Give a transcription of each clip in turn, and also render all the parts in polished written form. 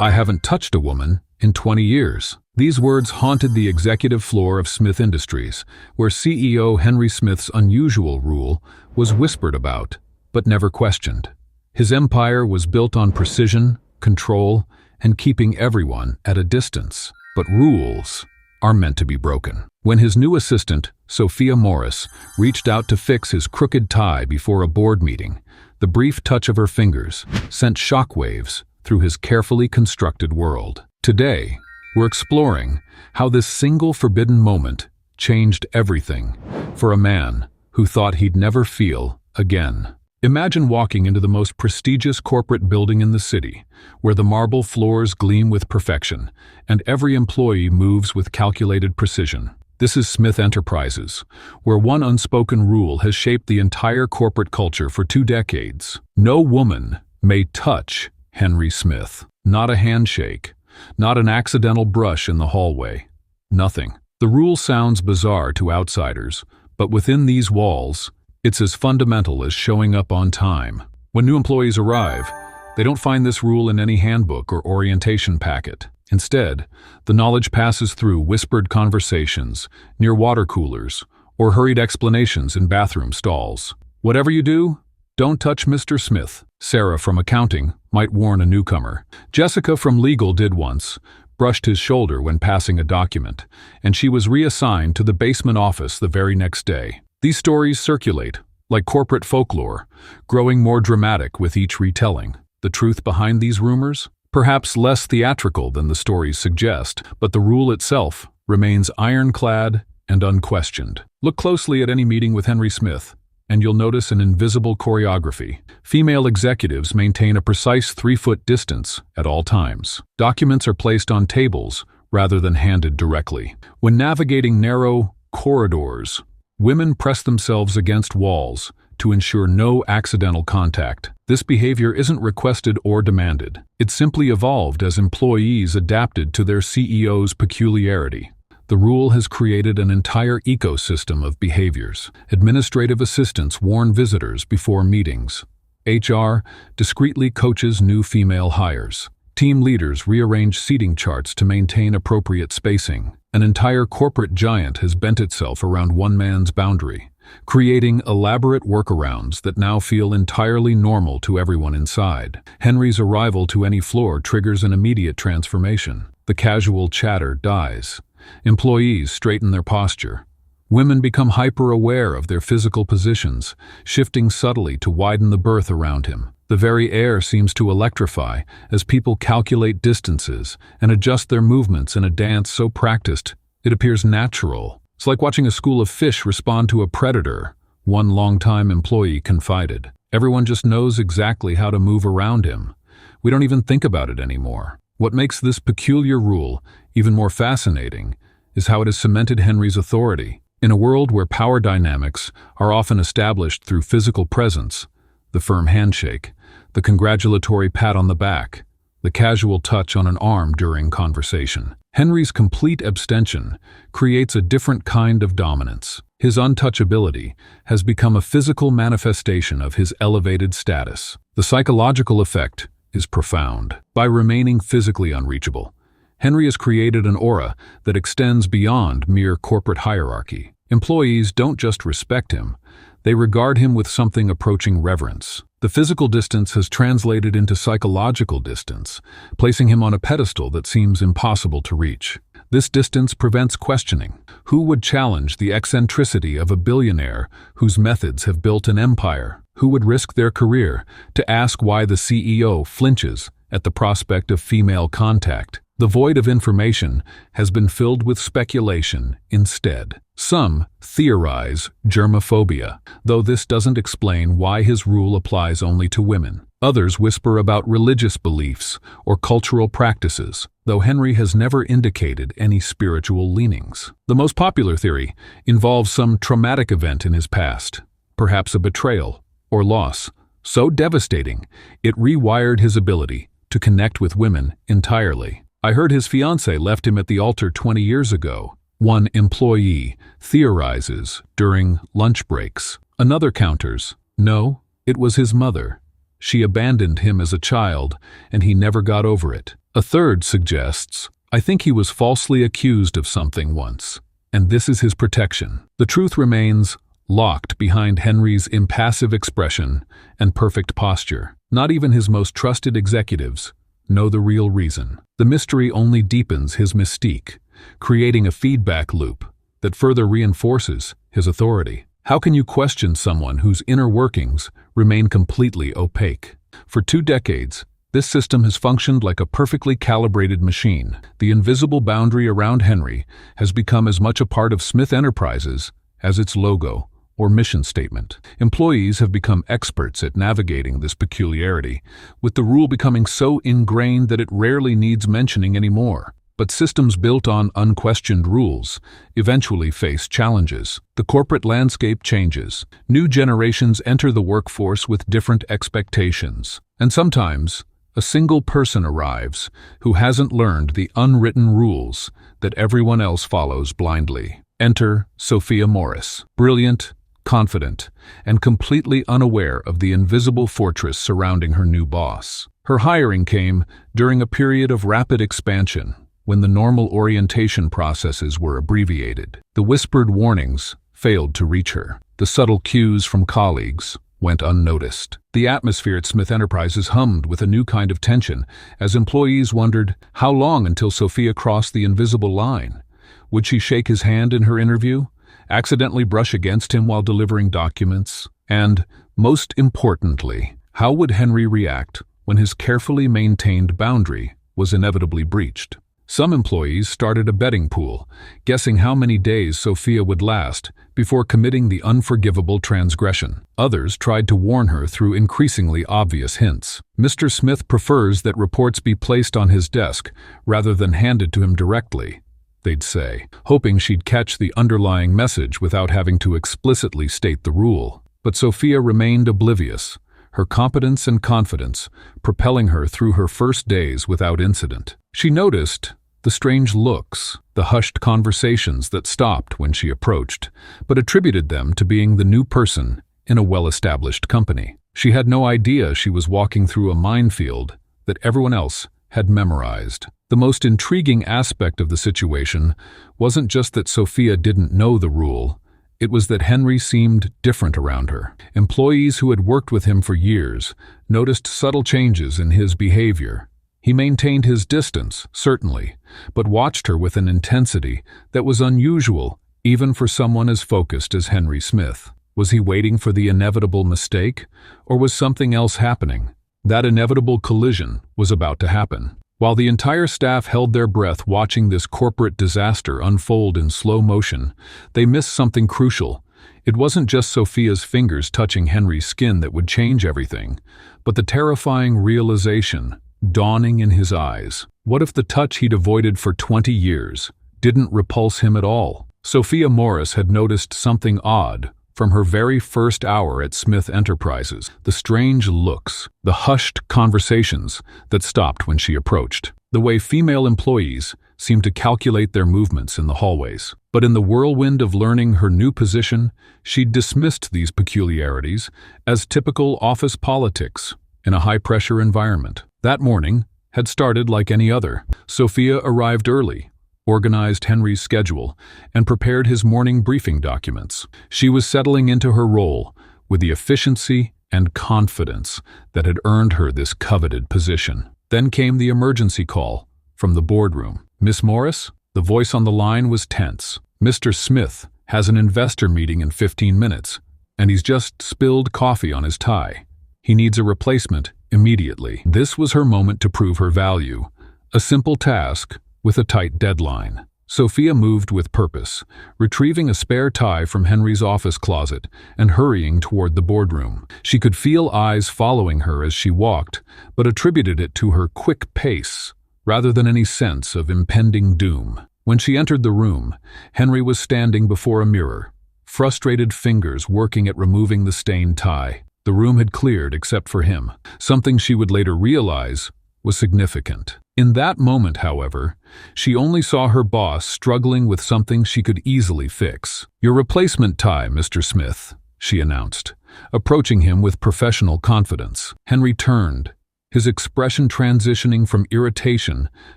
"I haven't touched a woman in 20 years. These words haunted the executive floor of Smith Industries, where CEO Henry Smith's unusual rule was whispered about, but never questioned. His empire was built on precision, control, and keeping everyone at a distance. But rules are meant to be broken. When his new assistant, Sophia Morris, reached out to fix his crooked tie before a board meeting, the brief touch of her fingers sent shockwaves through his carefully constructed world. Today, we're exploring how this single forbidden moment changed everything for a man who thought he'd never feel again. Imagine walking into the most prestigious corporate building in the city, where the marble floors gleam with perfection, and every employee moves with calculated precision. This is Smith Enterprises, where one unspoken rule has shaped the entire corporate culture for 2 decades. No woman may touch Henry Smith. Not a handshake, not an accidental brush in the hallway. Nothing. The rule sounds bizarre to outsiders, but within these walls, it's as fundamental as showing up on time. When new employees arrive, they don't find this rule in any handbook or orientation packet. Instead, the knowledge passes through whispered conversations near water coolers or hurried explanations in bathroom stalls. Whatever you do, don't touch Mr. Smith. Sarah from accounting might warn a newcomer. Jessica from legal did once, brushed his shoulder when passing a document, and she was reassigned to the basement office the very next day. These stories circulate, like corporate folklore, growing more dramatic with each retelling. The truth behind these rumors? Perhaps less theatrical than the stories suggest, but the rule itself remains ironclad and unquestioned. Look closely at any meeting with Henry Smith, and you'll notice an invisible choreography. Female executives maintain a precise 3-foot distance at all times. Documents are placed on tables rather than handed directly. When navigating narrow corridors, women press themselves against walls to ensure no accidental contact. This behavior isn't requested or demanded. It simply evolved as employees adapted to their CEO's peculiarity. The rule has created an entire ecosystem of behaviors. Administrative assistants warn visitors before meetings. HR discreetly coaches new female hires. Team leaders rearrange seating charts to maintain appropriate spacing. An entire corporate giant has bent itself around one man's boundary, creating elaborate workarounds that now feel entirely normal to everyone inside. Henry's arrival to any floor triggers an immediate transformation. The casual chatter dies. Employees straighten their posture. Women become hyper-aware of their physical positions, shifting subtly to widen the berth around him. The very air seems to electrify as people calculate distances and adjust their movements in a dance so practiced it appears natural. It's like watching a school of fish respond to a predator, one longtime employee confided. Everyone just knows exactly how to move around him. We don't even think about it anymore. What makes this peculiar rule even more fascinating is how it has cemented Henry's authority. In a world where power dynamics are often established through physical presence, the firm handshake, the congratulatory pat on the back, the casual touch on an arm during conversation, Henry's complete abstention creates a different kind of dominance. His untouchability has become a physical manifestation of his elevated status. The psychological effect is profound. By remaining physically unreachable, Henry has created an aura that extends beyond mere corporate hierarchy. Employees don't just respect him, they regard him with something approaching reverence. The physical distance has translated into psychological distance, placing him on a pedestal that seems impossible to reach. This distance prevents questioning. Who would challenge the eccentricity of a billionaire whose methods have built an empire? Who would risk their career to ask why the CEO flinches at the prospect of female contact? The void of information has been filled with speculation instead. Some theorize germophobia, though this doesn't explain why his rule applies only to women. Others whisper about religious beliefs or cultural practices, though Henry has never indicated any spiritual leanings. The most popular theory involves some traumatic event in his past, perhaps a betrayal or loss, so devastating it rewired his ability to connect with women entirely. I heard his fiancée left him at the altar 20 years ago. One employee theorizes during lunch breaks. Another counters, no, it was his mother. She abandoned him as a child, and he never got over it. A third suggests, "I think he was falsely accused of something once, and this is his protection." The truth remains locked behind Henry's impassive expression and perfect posture. Not even his most trusted executives know the real reason. The mystery only deepens his mystique, creating a feedback loop that further reinforces his authority. How can you question someone whose inner workings remain completely opaque? For 2 decades, this system has functioned like a perfectly calibrated machine. The invisible boundary around Henry has become as much a part of Smith Enterprises as its logo or mission statement. Employees have become experts at navigating this peculiarity, with the rule becoming so ingrained that it rarely needs mentioning anymore. But systems built on unquestioned rules eventually face challenges. The corporate landscape changes. New generations enter the workforce with different expectations. And sometimes, a single person arrives who hasn't learned the unwritten rules that everyone else follows blindly. Enter Sophia Morris, brilliant, confident, and completely unaware of the invisible fortress surrounding her new boss. Her hiring came during a period of rapid expansion, when the normal orientation processes were abbreviated. The whispered warnings failed to reach her. The subtle cues from colleagues went unnoticed. The atmosphere at Smith Enterprises hummed with a new kind of tension as employees wondered how long until Sophia crossed the invisible line. Would she shake his hand in her interview, accidentally brush against him while delivering documents? And, most importantly, how would Henry react when his carefully maintained boundary was inevitably breached? Some employees started a betting pool, guessing how many days Sophia would last before committing the unforgivable transgression. Others tried to warn her through increasingly obvious hints. "Mr. Smith prefers that reports be placed on his desk rather than handed to him directly," they'd say, hoping she'd catch the underlying message without having to explicitly state the rule. But Sophia remained oblivious, her competence and confidence propelling her through her first days without incident. She noticed the strange looks, the hushed conversations that stopped when she approached, but attributed them to being the new person in a well-established company. She had no idea she was walking through a minefield that everyone else had memorized. The most intriguing aspect of the situation wasn't just that Sophia didn't know the rule, it was that Henry seemed different around her. Employees who had worked with him for years noticed subtle changes in his behavior. He maintained his distance, certainly, but watched her with an intensity that was unusual even for someone as focused as Henry Smith. Was he waiting for the inevitable mistake, or was something else happening? That inevitable collision was about to happen. While the entire staff held their breath watching this corporate disaster unfold in slow motion, they missed something crucial. It wasn't just Sophia's fingers touching Henry's skin that would change everything, but the terrifying realization dawning in his eyes. What if the touch he'd avoided for 20 years didn't repulse him at all? Sophia Morris had noticed something odd from her very first hour at Smith Enterprises. The strange looks, the hushed conversations that stopped when she approached. The way female employees seemed to calculate their movements in the hallways. But in the whirlwind of learning her new position, she'd dismissed these peculiarities as typical office politics in a high-pressure environment. That morning had started like any other. Sophia arrived early, organized Henry's schedule, and prepared his morning briefing documents. She was settling into her role with the efficiency and confidence that had earned her this coveted position. Then came the emergency call from the boardroom. "Miss Morris?" The voice on the line was tense. "Mr. Smith has an investor meeting in 15 minutes, and he's just spilled coffee on his tie. He needs a replacement immediately." This was her moment to prove her value. A simple task with a tight deadline. Sophia moved with purpose, retrieving a spare tie from Henry's office closet and hurrying toward the boardroom. She could feel eyes following her as she walked, but attributed it to her quick pace rather than any sense of impending doom. When she entered the room, Henry was standing before a mirror, frustrated fingers working at removing the stained tie. The room had cleared except for him. Something she would later realize was significant. In that moment, however, she only saw her boss struggling with something she could easily fix. "Your replacement tie, Mr. Smith," she announced, approaching him with professional confidence. Henry turned, his expression transitioning from irritation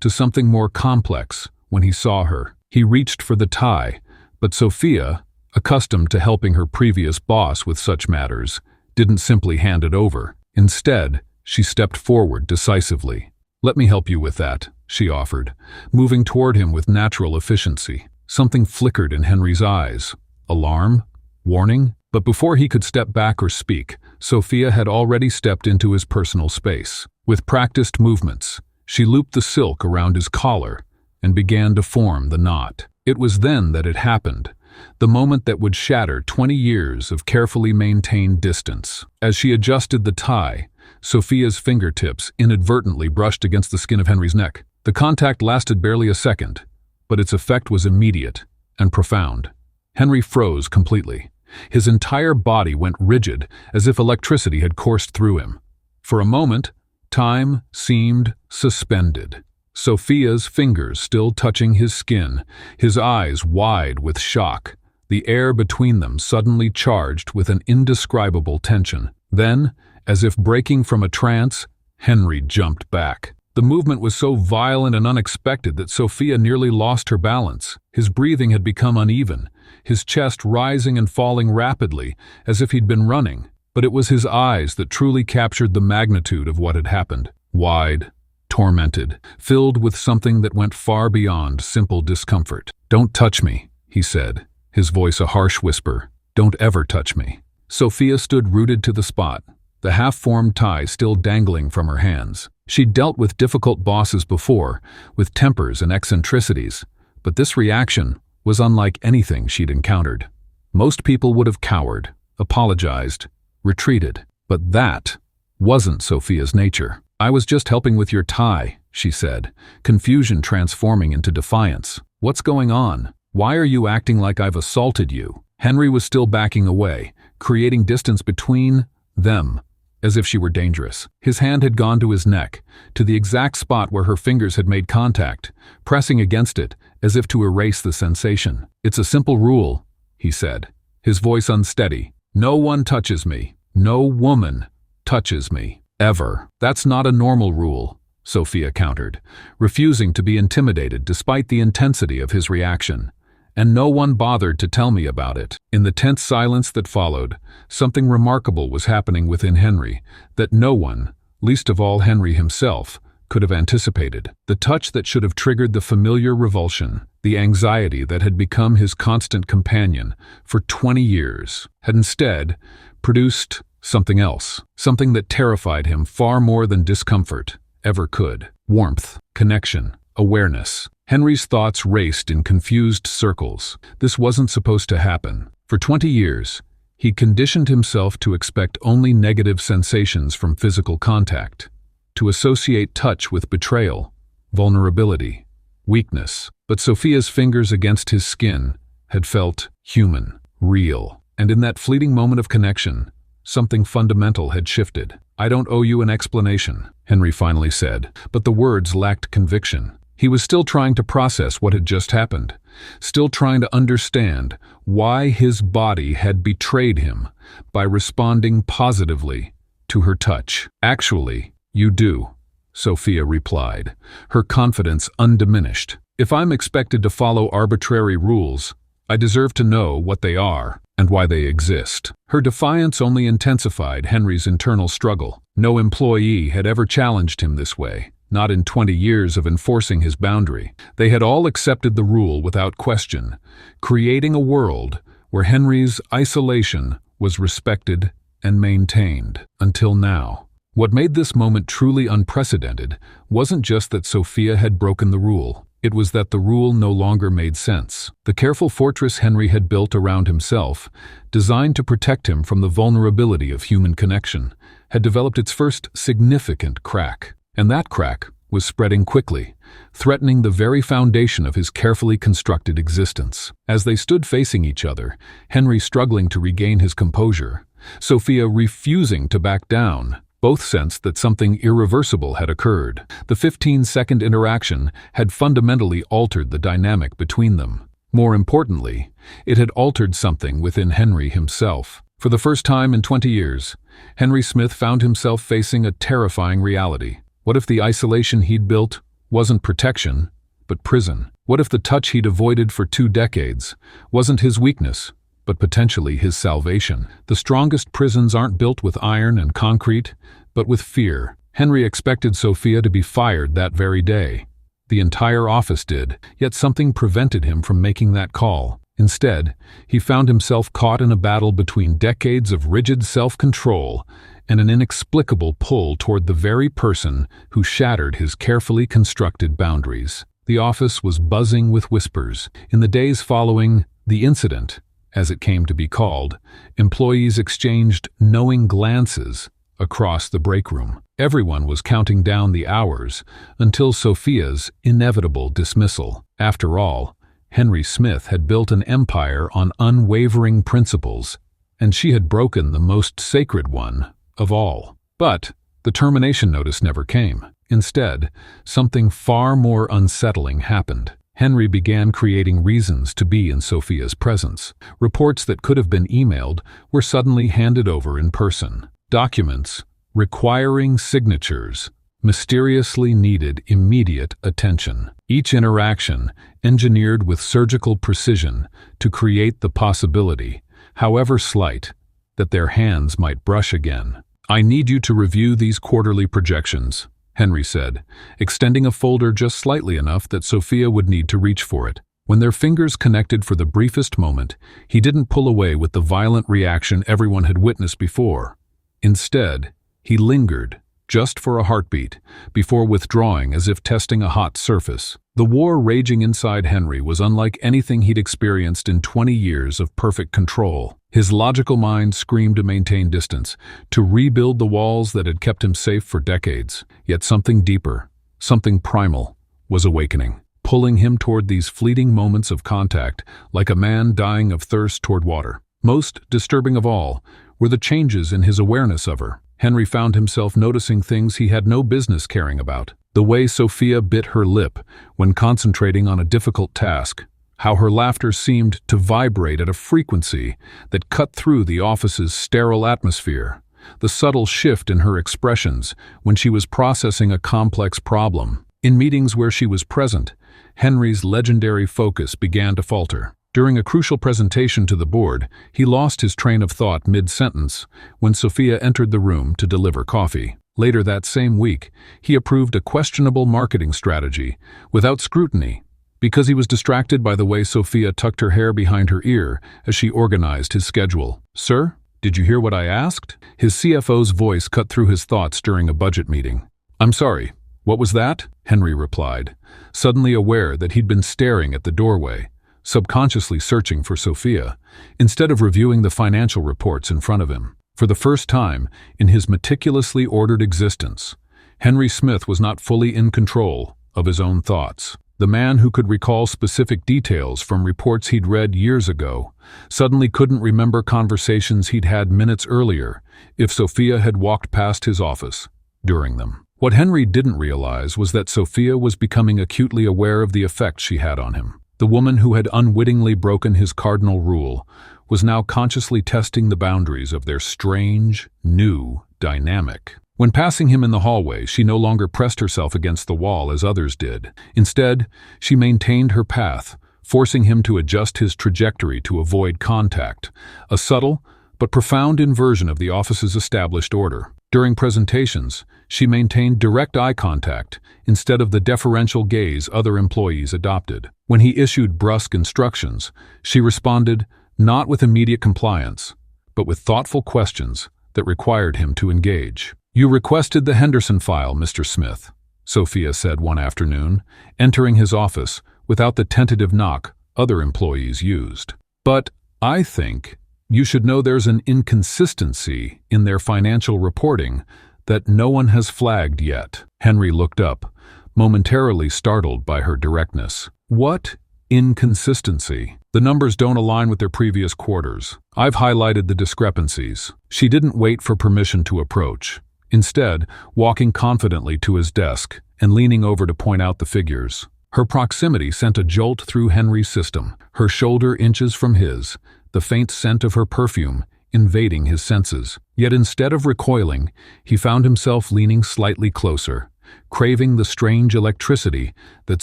to something more complex when he saw her. He reached for the tie, but Sophia, accustomed to helping her previous boss with such matters, didn't simply hand it over. Instead, she stepped forward decisively. "Let me help you with that," she offered, moving toward him with natural efficiency. Something flickered in Henry's eyes. Alarm? Warning? But before he could step back or speak, Sophia had already stepped into his personal space. With practiced movements, she looped the silk around his collar and began to form the knot. It was then that it happened, the moment that would shatter 20 years of carefully maintained distance. As she adjusted the tie, Sophia's fingertips inadvertently brushed against the skin of Henry's neck. The contact lasted barely a second, but its effect was immediate and profound. Henry froze completely. His entire body went rigid, as if electricity had coursed through him. For a moment, time seemed suspended. Sophia's fingers still touching his skin, his eyes wide with shock, the air between them suddenly charged with an indescribable tension. Then, as if breaking from a trance, Henry jumped back. The movement was so violent and unexpected that Sophia nearly lost her balance. His breathing had become uneven, his chest rising and falling rapidly, as if he'd been running. But it was his eyes that truly captured the magnitude of what had happened. Wide, tormented, filled with something that went far beyond simple discomfort. "Don't touch me," he said, his voice a harsh whisper. "Don't ever touch me." Sophia stood rooted to the spot, the half-formed tie still dangling from her hands. She'd dealt with difficult bosses before, with tempers and eccentricities, but this reaction was unlike anything she'd encountered. Most people would have cowered, apologized, retreated, but that wasn't Sophia's nature. "I was just helping with your tie," she said, confusion transforming into defiance. "What's going on? Why are you acting like I've assaulted you?" Henry was still backing away, creating distance between them, as if she were dangerous. His hand had gone to his neck, to the exact spot where her fingers had made contact, pressing against it as if to erase the sensation. "It's a simple rule," he said, his voice unsteady. "No one touches me. No woman touches me. Ever." "That's not a normal rule," Sophia countered, refusing to be intimidated despite the intensity of his reaction. "And no one bothered to tell me about it." In the tense silence that followed, something remarkable was happening within Henry that no one, least of all Henry himself, could have anticipated. The touch that should have triggered the familiar revulsion, the anxiety that had become his constant companion for 20 years, had instead produced something else, something that terrified him far more than discomfort ever could. Warmth, connection, awareness. Henry's thoughts raced in confused circles. This wasn't supposed to happen. For 20 years, he'd conditioned himself to expect only negative sensations from physical contact, to associate touch with betrayal, vulnerability, weakness. But Sophia's fingers against his skin had felt human, real. And in that fleeting moment of connection, something fundamental had shifted. "I don't owe you an explanation," Henry finally said, but the words lacked conviction. He was still trying to process what had just happened, still trying to understand why his body had betrayed him by responding positively to her touch. "Actually, you do," Sophia replied, her confidence undiminished. "If I'm expected to follow arbitrary rules, I deserve to know what they are and why they exist." Her defiance only intensified Henry's internal struggle. No employee had ever challenged him this way. Not in 20 years of enforcing his boundary. They had all accepted the rule without question, creating a world where Henry's isolation was respected and maintained. Until now. What made this moment truly unprecedented wasn't just that Sophia had broken the rule. It was that the rule no longer made sense. The careful fortress Henry had built around himself, designed to protect him from the vulnerability of human connection, had developed its first significant crack. And that crack was spreading quickly, threatening the very foundation of his carefully constructed existence. As they stood facing each other, Henry struggling to regain his composure, Sophia refusing to back down, both sensed that something irreversible had occurred. The 15-second interaction had fundamentally altered the dynamic between them. More importantly, it had altered something within Henry himself. For the first time in 20 years, Henry Smith found himself facing a terrifying reality. What if the isolation he'd built wasn't protection, but prison? What if the touch he'd avoided for 2 decades wasn't his weakness, but potentially his salvation? The strongest prisons aren't built with iron and concrete, but with fear. Henry expected Sophia to be fired that very day. The entire office did, yet something prevented him from making that call. Instead, he found himself caught in a battle between decades of rigid self-control and an inexplicable pull toward the very person who shattered his carefully constructed boundaries. The office was buzzing with whispers. In the days following the incident, as it came to be called, employees exchanged knowing glances across the break room. Everyone was counting down the hours until Sophia's inevitable dismissal. After all, Henry Smith had built an empire on unwavering principles, and she had broken the most sacred one of all. But the termination notice never came. Instead, something far more unsettling happened. Henry began creating reasons to be in Sophia's presence. Reports that could have been emailed were suddenly handed over in person. Documents requiring signatures mysteriously needed immediate attention. Each interaction engineered with surgical precision to create the possibility, however slight, that their hands might brush again. "I need you to review these quarterly projections," Henry said, extending a folder just slightly enough that Sophia would need to reach for it. When their fingers connected for the briefest moment, he didn't pull away with the violent reaction everyone had witnessed before. Instead, he lingered, just for a heartbeat, before withdrawing as if testing a hot surface. The war raging inside Henry was unlike anything he'd experienced in 20 years of perfect control. His logical mind screamed to maintain distance, to rebuild the walls that had kept him safe for decades. Yet something deeper, something primal, was awakening, pulling him toward these fleeting moments of contact, like a man dying of thirst toward water. Most disturbing of all were the changes in his awareness of her. Henry found himself noticing things he had no business caring about. The way Sophia bit her lip when concentrating on a difficult task, how her laughter seemed to vibrate at a frequency that cut through the office's sterile atmosphere, the subtle shift in her expressions when she was processing a complex problem. In meetings where she was present, Henry's legendary focus began to falter. During a crucial presentation to the board, he lost his train of thought mid-sentence when Sophia entered the room to deliver coffee. Later that same week, he approved a questionable marketing strategy without scrutiny because he was distracted by the way Sophia tucked her hair behind her ear as she organized his schedule. "Sir, did you hear what I asked?" His CFO's voice cut through his thoughts during a budget meeting. "I'm sorry, what was that?" Henry replied, suddenly aware that he'd been staring at the doorway, subconsciously searching for Sophia, instead of reviewing the financial reports in front of him. For the first time in his meticulously ordered existence, Henry Smith was not fully in control of his own thoughts. The man who could recall specific details from reports he'd read years ago suddenly couldn't remember conversations he'd had minutes earlier if Sophia had walked past his office during them. What Henry didn't realize was that Sophia was becoming acutely aware of the effect she had on him. The woman who had unwittingly broken his cardinal rule was now consciously testing the boundaries of their strange, new dynamic. When passing him in the hallway, she no longer pressed herself against the wall as others did. Instead, she maintained her path, forcing him to adjust his trajectory to avoid contact, a subtle but profound inversion of the office's established order. During presentations, she maintained direct eye contact instead of the deferential gaze other employees adopted. When he issued brusque instructions, she responded not with immediate compliance, but with thoughtful questions that required him to engage. "You requested the Henderson file, Mr. Smith," Sophia said one afternoon, entering his office without the tentative knock other employees used. "But I think you should know there's an inconsistency in their financial reporting that no one has flagged yet." Henry looked up, momentarily startled by her directness. "What inconsistency?" "The numbers don't align with their previous quarters. I've highlighted the discrepancies." She didn't wait for permission to approach. Instead, walking confidently to his desk and leaning over to point out the figures. Her proximity sent a jolt through Henry's system. Her shoulder inches from his, the faint scent of her perfume invading his senses. Yet instead of recoiling, he found himself leaning slightly closer, craving the strange electricity that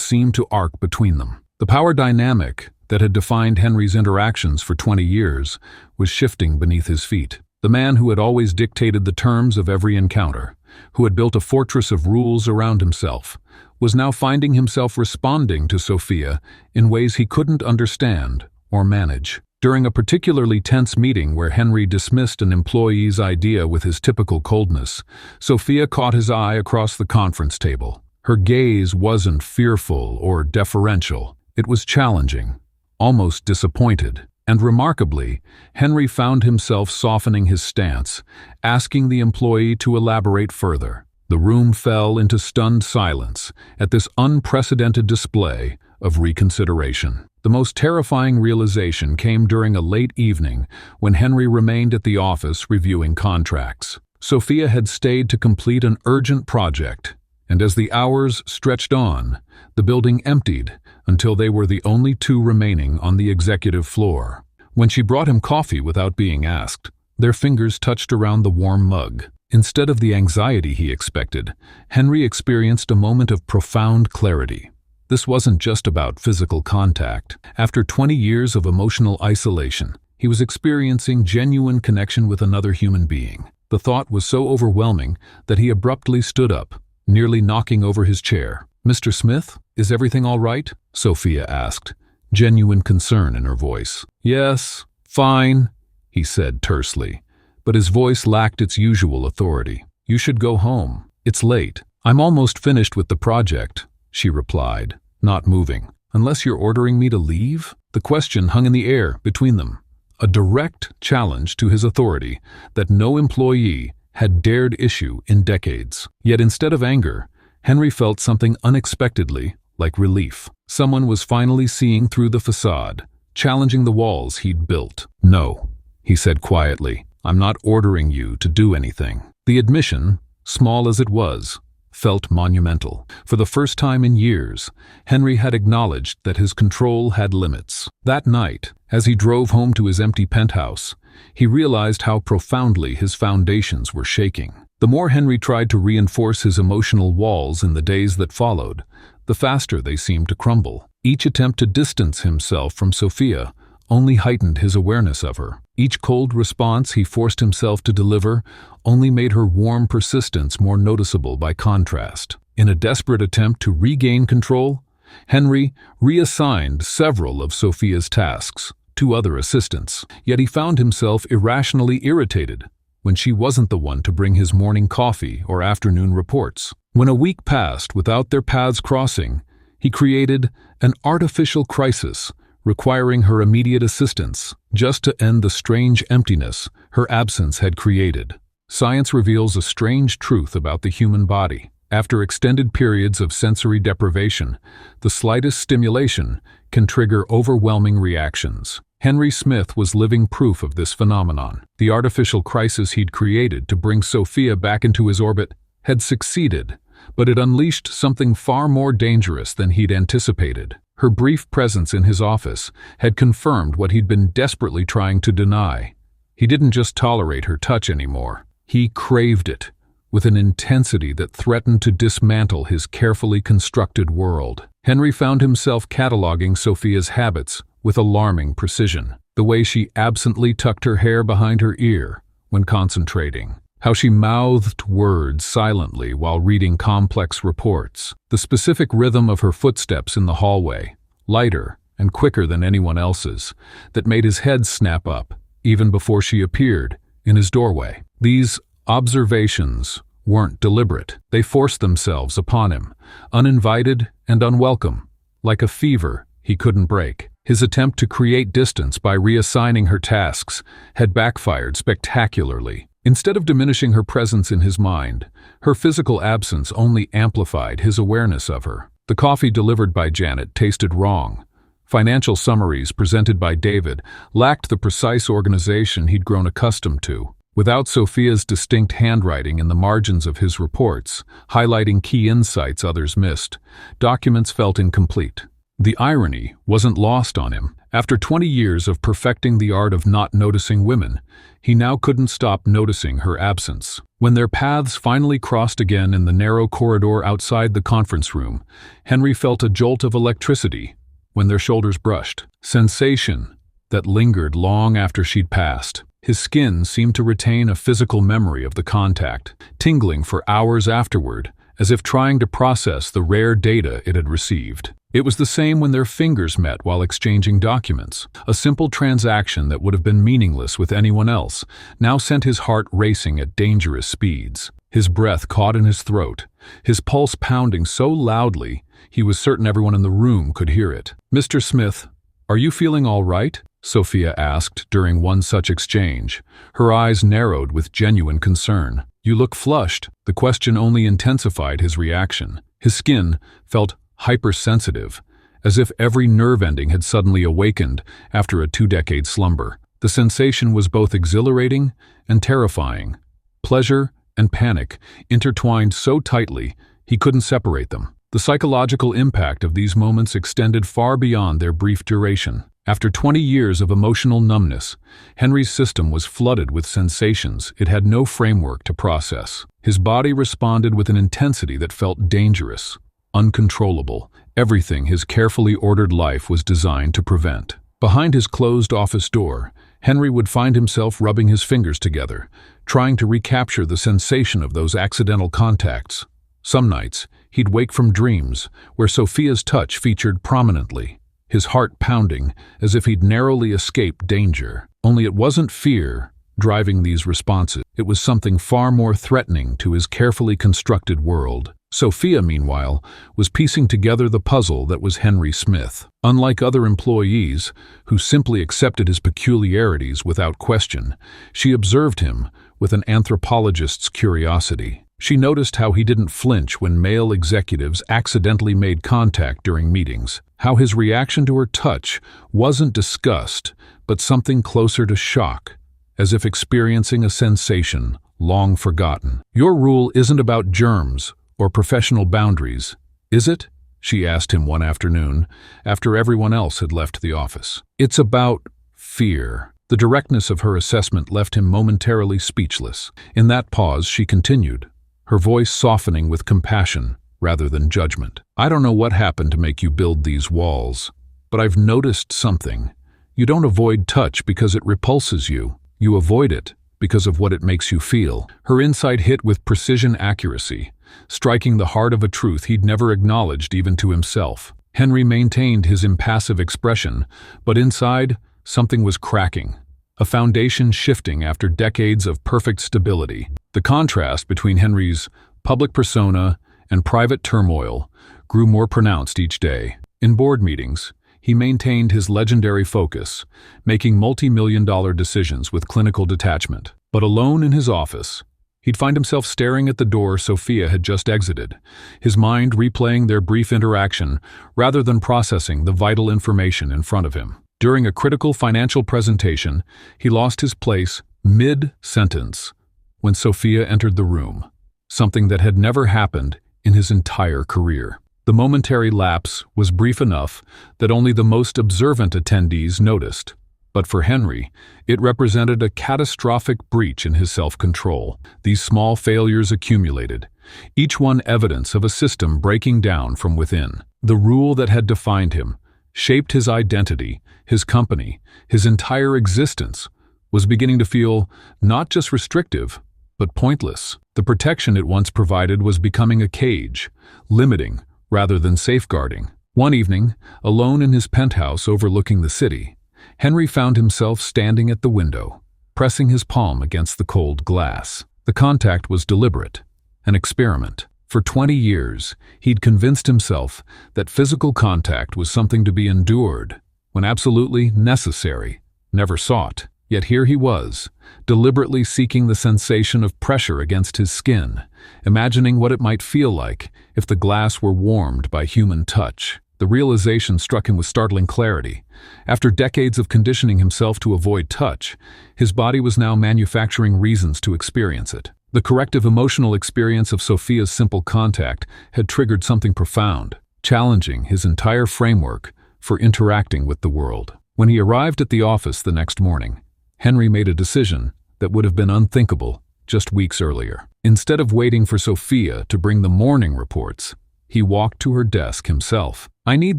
seemed to arc between them. The power dynamic that had defined Henry's interactions for 20 years was shifting beneath his feet. The man who had always dictated the terms of every encounter, who had built a fortress of rules around himself, was now finding himself responding to Sophia in ways he couldn't understand or manage. During a particularly tense meeting where Henry dismissed an employee's idea with his typical coldness, Sophia caught his eye across the conference table. Her gaze wasn't fearful or deferential. It was challenging, almost disappointed. And remarkably, Henry found himself softening his stance, asking the employee to elaborate further. The room fell into stunned silence at this unprecedented display of reconsideration. The most terrifying realization came during a late evening when Henry remained at the office reviewing contracts. Sophia had stayed to complete an urgent project, and as the hours stretched on, the building emptied until they were the only two remaining on the executive floor. When she brought him coffee without being asked, their fingers touched around the warm mug. Instead of the anxiety he expected, Henry experienced a moment of profound clarity. This wasn't just about physical contact. After 20 years of emotional isolation, he was experiencing genuine connection with another human being. The thought was so overwhelming that he abruptly stood up, nearly knocking over his chair. "Mr. Smith, is everything all right?" Sophia asked, genuine concern in her voice. "Yes, fine," he said tersely, but his voice lacked its usual authority. "You should go home. It's late." "I'm almost finished with the project," she replied, not moving. "Unless you're ordering me to leave?" The question hung in the air between them, a direct challenge to his authority that no employee had dared issue in decades. Yet instead of anger, Henry felt something unexpectedly like relief. Someone was finally seeing through the facade, challenging the walls he'd built. "No," he said quietly, "I'm not ordering you to do anything." The admission, small as it was, felt monumental. For the first time in years, Henry had acknowledged that his control had limits. That night, as he drove home to his empty penthouse, he realized how profoundly his foundations were shaking. The more Henry tried to reinforce his emotional walls in the days that followed, the faster they seemed to crumble. Each attempt to distance himself from Sophia only heightened his awareness of her. Each cold response he forced himself to deliver only made her warm persistence more noticeable by contrast. In a desperate attempt to regain control, Henry reassigned several of Sophia's tasks to other assistants. Yet he found himself irrationally irritated when she wasn't the one to bring his morning coffee or afternoon reports. When a week passed without their paths crossing, he created an artificial crisis requiring her immediate assistance just to end the strange emptiness her absence had created. Science reveals a strange truth about the human body. After extended periods of sensory deprivation, the slightest stimulation can trigger overwhelming reactions. Henry Smith was living proof of this phenomenon. The artificial crisis he'd created to bring Sophia back into his orbit had succeeded, but it unleashed something far more dangerous than he'd anticipated. Her brief presence in his office had confirmed what he'd been desperately trying to deny. He didn't just tolerate her touch anymore. He craved it, with an intensity that threatened to dismantle his carefully constructed world. Henry found himself cataloging Sophia's habits with alarming precision. The way she absently tucked her hair behind her ear when concentrating. How she mouthed words silently while reading complex reports. The specific rhythm of her footsteps in the hallway, lighter and quicker than anyone else's, that made his head snap up even before she appeared in his doorway. These observations weren't deliberate. They forced themselves upon him, uninvited and unwelcome, like a fever he couldn't break. His attempt to create distance by reassigning her tasks had backfired spectacularly. Instead of diminishing her presence in his mind, her physical absence only amplified his awareness of her. The coffee delivered by Janet tasted wrong. Financial summaries presented by David lacked the precise organization he'd grown accustomed to. Without Sophia's distinct handwriting in the margins of his reports, highlighting key insights others missed, documents felt incomplete. The irony wasn't lost on him. After 20 years of perfecting the art of not noticing women, he now couldn't stop noticing her absence. When their paths finally crossed again in the narrow corridor outside the conference room, Henry felt a jolt of electricity when their shoulders brushed. Sensation that lingered long after she'd passed. His skin seemed to retain a physical memory of the contact, tingling for hours afterward, as if trying to process the rare data it had received. It was the same when their fingers met while exchanging documents. A simple transaction that would have been meaningless with anyone else now sent his heart racing at dangerous speeds. His breath caught in his throat, his pulse pounding so loudly he was certain everyone in the room could hear it. "Mr. Smith, are you feeling all right?" Sophia asked during one such exchange. Her eyes narrowed with genuine concern. "You look flushed." The question only intensified his reaction. His skin felt hypersensitive, as if every nerve ending had suddenly awakened after a 2-decade slumber. The sensation was both exhilarating and terrifying. Pleasure and panic intertwined so tightly he couldn't separate them. The psychological impact of these moments extended far beyond their brief duration. After 20 years of emotional numbness, Henry's system was flooded with sensations it had no framework to process. His body responded with an intensity that felt dangerous, uncontrollable, everything his carefully ordered life was designed to prevent. Behind his closed office door, Henry would find himself rubbing his fingers together, trying to recapture the sensation of those accidental contacts. Some nights, he'd wake from dreams where Sophia's touch featured prominently, his heart pounding as if he'd narrowly escaped danger. Only it wasn't fear driving these responses. It was something far more threatening to his carefully constructed world. Sophia, meanwhile, was piecing together the puzzle that was Henry Smith. Unlike other employees, who simply accepted his peculiarities without question, she observed him with an anthropologist's curiosity. She noticed how he didn't flinch when male executives accidentally made contact during meetings, how his reaction to her touch wasn't disgust, but something closer to shock, as if experiencing a sensation long forgotten. "Your rule isn't about germs or professional boundaries, is it?" she asked him one afternoon, after everyone else had left the office. "It's about fear." The directness of her assessment left him momentarily speechless. In that pause, she continued, her voice softening with compassion rather than judgment. "I don't know what happened to make you build these walls, but I've noticed something. You don't avoid touch because it repulses you. You avoid it because of what it makes you feel." Her insight hit with precision accuracy, striking the heart of a truth he'd never acknowledged even to himself. Henry maintained his impassive expression, but inside, something was cracking, a foundation shifting after decades of perfect stability. The contrast between Henry's public persona and private turmoil grew more pronounced each day. In board meetings, he maintained his legendary focus, making multi-million-dollar decisions with clinical detachment. But alone in his office, he'd find himself staring at the door Sophia had just exited, his mind replaying their brief interaction rather than processing the vital information in front of him. During a critical financial presentation, he lost his place mid-sentence when Sophia entered the room, something that had never happened in his entire career. The momentary lapse was brief enough that only the most observant attendees noticed, but for Henry, it represented a catastrophic breach in his self-control. These small failures accumulated, each one evidence of a system breaking down from within. The rule that had defined him, shaped his identity, his company, his entire existence, was beginning to feel not just restrictive, but pointless. The protection it once provided was becoming a cage, limiting rather than safeguarding. One evening, alone in his penthouse overlooking the city, Henry found himself standing at the window, pressing his palm against the cold glass. The contact was deliberate, an experiment. For 20 years, he'd convinced himself that physical contact was something to be endured, when absolutely necessary, never sought. Yet here he was, deliberately seeking the sensation of pressure against his skin, imagining what it might feel like if the glass were warmed by human touch. The realization struck him with startling clarity. After decades of conditioning himself to avoid touch, his body was now manufacturing reasons to experience it. The corrective emotional experience of Sophia's simple contact had triggered something profound, challenging his entire framework for interacting with the world. When he arrived at the office the next morning, Henry made a decision that would have been unthinkable just weeks earlier. Instead of waiting for Sophia to bring the morning reports, he walked to her desk himself. "I need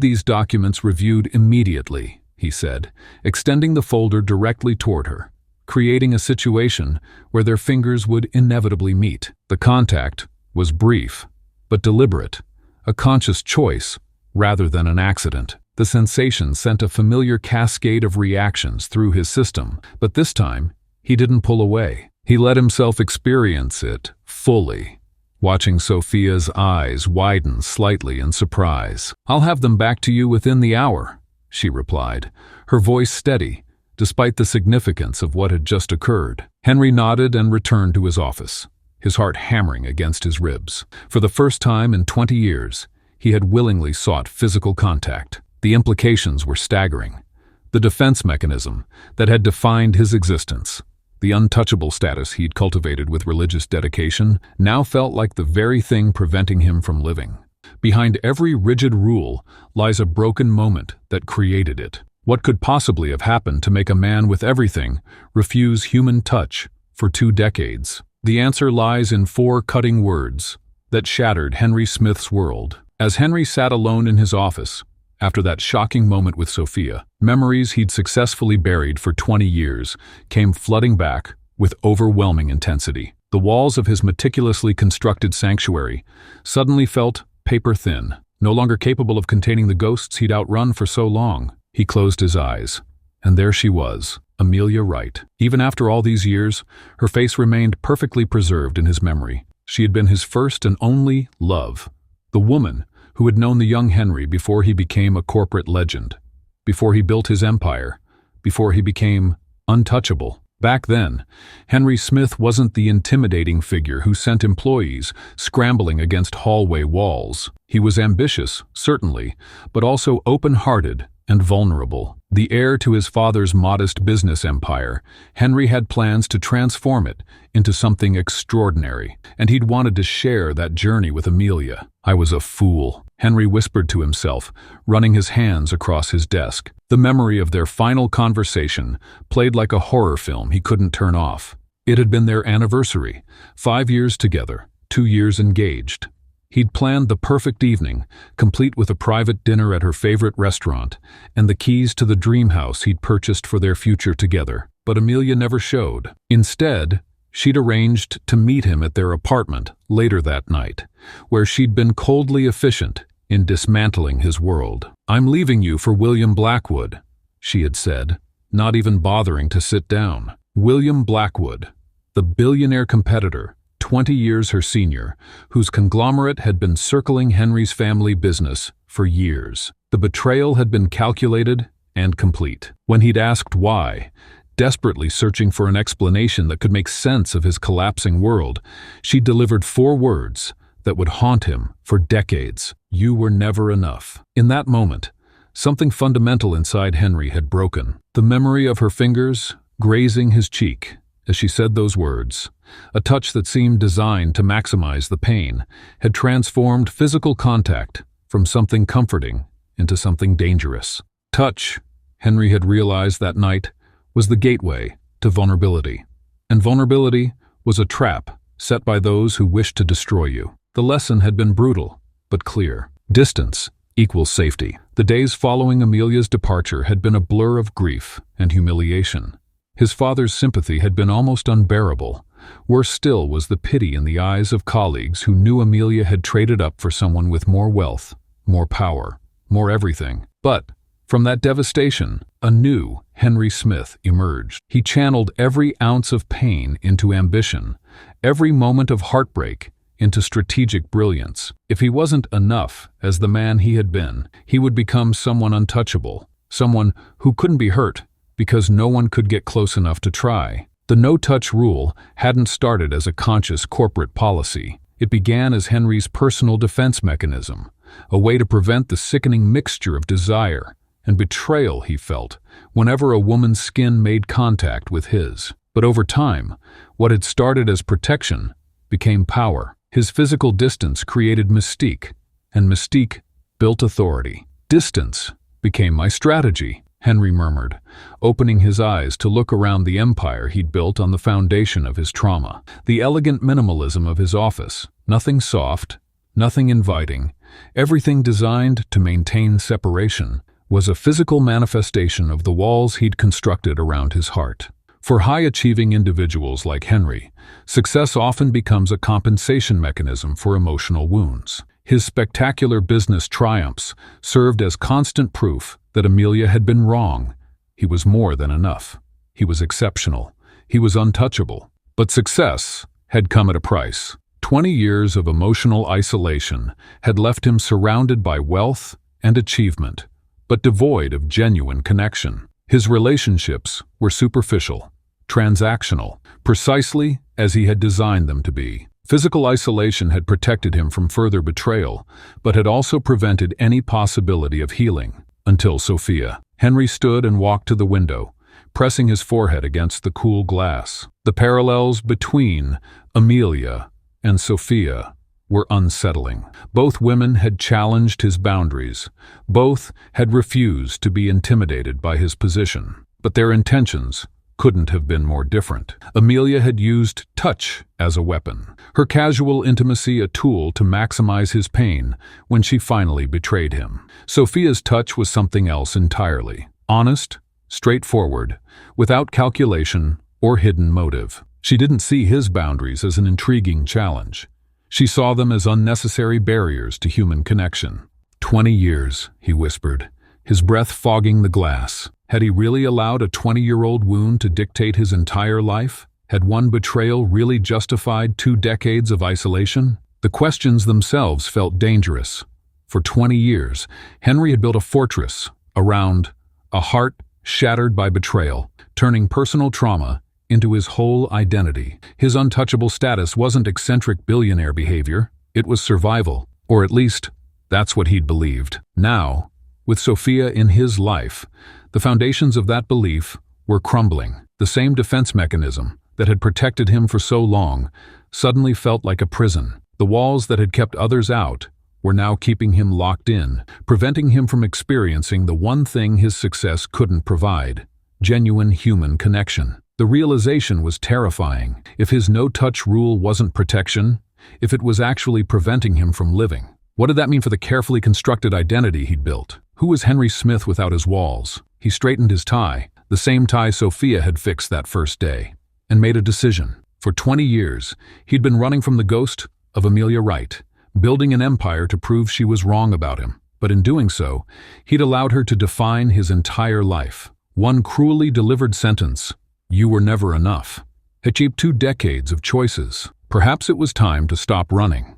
these documents reviewed immediately," he said, extending the folder directly toward her, creating a situation where their fingers would inevitably meet. The contact was brief, but deliberate, a conscious choice rather than an accident. The sensation sent a familiar cascade of reactions through his system, but this time, he didn't pull away. He let himself experience it fully, watching Sophia's eyes widen slightly in surprise. "I'll have them back to you within the hour," she replied, her voice steady, despite the significance of what had just occurred. Henry nodded and returned to his office, his heart hammering against his ribs. For the first time in 20 years, he had willingly sought physical contact. The implications were staggering. The defense mechanism that had defined his existence, the untouchable status he'd cultivated with religious dedication, now felt like the very thing preventing him from living. Behind every rigid rule lies a broken moment that created it. What could possibly have happened to make a man with everything refuse human touch for 2 decades? The answer lies in 4 cutting words that shattered Henry Smith's world. As Henry sat alone in his office, after that shocking moment with Sophia, memories he'd successfully buried for 20 years came flooding back with overwhelming intensity. The walls of his meticulously constructed sanctuary suddenly felt paper-thin, no longer capable of containing the ghosts he'd outrun for so long. He closed his eyes, and there she was, Amelia Wright. Even after all these years, her face remained perfectly preserved in his memory. She had been his first and only love, the woman who had known the young Henry before he became a corporate legend, before he built his empire, before he became untouchable. Back then, Henry Smith wasn't the intimidating figure who sent employees scrambling against hallway walls. He was ambitious, certainly, but also open-hearted and vulnerable. The heir to his father's modest business empire, Henry had plans to transform it into something extraordinary, and he'd wanted to share that journey with Amelia. "I was a fool," Henry whispered to himself, running his hands across his desk. The memory of their final conversation played like a horror film he couldn't turn off. It had been their anniversary, 5 years together, 2 years engaged. He'd planned the perfect evening, complete with a private dinner at her favorite restaurant and the keys to the dream house he'd purchased for their future together. But Amelia never showed. Instead, she'd arranged to meet him at their apartment later that night, where she'd been coldly efficient in dismantling his world. "I'm leaving you for William Blackwood," she had said, not even bothering to sit down. William Blackwood, the billionaire competitor, 20 years her senior, whose conglomerate had been circling Henry's family business for years. The betrayal had been calculated and complete. When he'd asked why, desperately searching for an explanation that could make sense of his collapsing world, she delivered 4 words that would haunt him for decades. "You were never enough." In that moment, something fundamental inside Henry had broken. The memory of her fingers grazing his cheek as she said those words, a touch that seemed designed to maximize the pain, had transformed physical contact from something comforting into something dangerous. Touch, Henry had realized that night, was the gateway to vulnerability. And vulnerability was a trap set by those who wished to destroy you. The lesson had been brutal, but clear. Distance equals safety. The days following Amelia's departure had been a blur of grief and humiliation. His father's sympathy had been almost unbearable. Worse still was the pity in the eyes of colleagues who knew Amelia had traded up for someone with more wealth, more power, more everything. But from that devastation, a new Henry Smith emerged. He channeled every ounce of pain into ambition, every moment of heartbreak into strategic brilliance. If he wasn't enough as the man he had been, he would become someone untouchable, someone who couldn't be hurt because no one could get close enough to try. The no-touch rule hadn't started as a conscious corporate policy. It began as Henry's personal defense mechanism, a way to prevent the sickening mixture of desire and betrayal he felt whenever a woman's skin made contact with his. But over time, what had started as protection became power. His physical distance created mystique, and mystique built authority. Distance became my strategy, Henry murmured, opening his eyes to look around the empire he'd built on the foundation of his trauma. The elegant minimalism of his office, nothing soft, nothing inviting, everything designed to maintain separation, was a physical manifestation of the walls he'd constructed around his heart. For high-achieving individuals like Henry, success often becomes a compensation mechanism for emotional wounds. His spectacular business triumphs served as constant proof that Amelia had been wrong. He was more than enough. He was exceptional. He was untouchable. But success had come at a price. 20 years of emotional isolation had left him surrounded by wealth and achievement, but devoid of genuine connection. His relationships were superficial, transactional, precisely as he had designed them to be. Physical isolation had protected him from further betrayal, but had also prevented any possibility of healing. Until Sophia. Henry stood and walked to the window, pressing his forehead against the cool glass. The parallels between Amelia and Sophia were unsettling. Both women had challenged his boundaries. Both had refused to be intimidated by his position. But their intentions couldn't have been more different. Amelia had used touch as a weapon, her casual intimacy a tool to maximize his pain when she finally betrayed him. Sophia's touch was something else entirely. Honest, straightforward, without calculation or hidden motive. She didn't see his boundaries as an intriguing challenge. She saw them as unnecessary barriers to human connection. 20 years, he whispered, his breath fogging the glass. Had he really allowed a 20-year-old wound to dictate his entire life? Had one betrayal really justified 2 decades of isolation? The questions themselves felt dangerous. For 20 years, Henry had built a fortress around a heart shattered by betrayal, turning personal trauma into his whole identity. His untouchable status wasn't eccentric billionaire behavior, it was survival, or at least, that's what he'd believed. Now, with Sophia in his life, the foundations of that belief were crumbling. The same defense mechanism that had protected him for so long suddenly felt like a prison. The walls that had kept others out were now keeping him locked in, preventing him from experiencing the one thing his success couldn't provide: genuine human connection. The realization was terrifying. If his no-touch rule wasn't protection, if it was actually preventing him from living, what did that mean for the carefully constructed identity he'd built? Who was Henry Smith without his walls? He straightened his tie, the same tie Sophia had fixed that first day, and made a decision. For 20 years, he'd been running from the ghost of Amelia Wright, building an empire to prove she was wrong about him. But in doing so, he'd allowed her to define his entire life. One cruelly delivered sentence, "You were never enough," achieved 2 decades of choices. Perhaps it was time to stop running.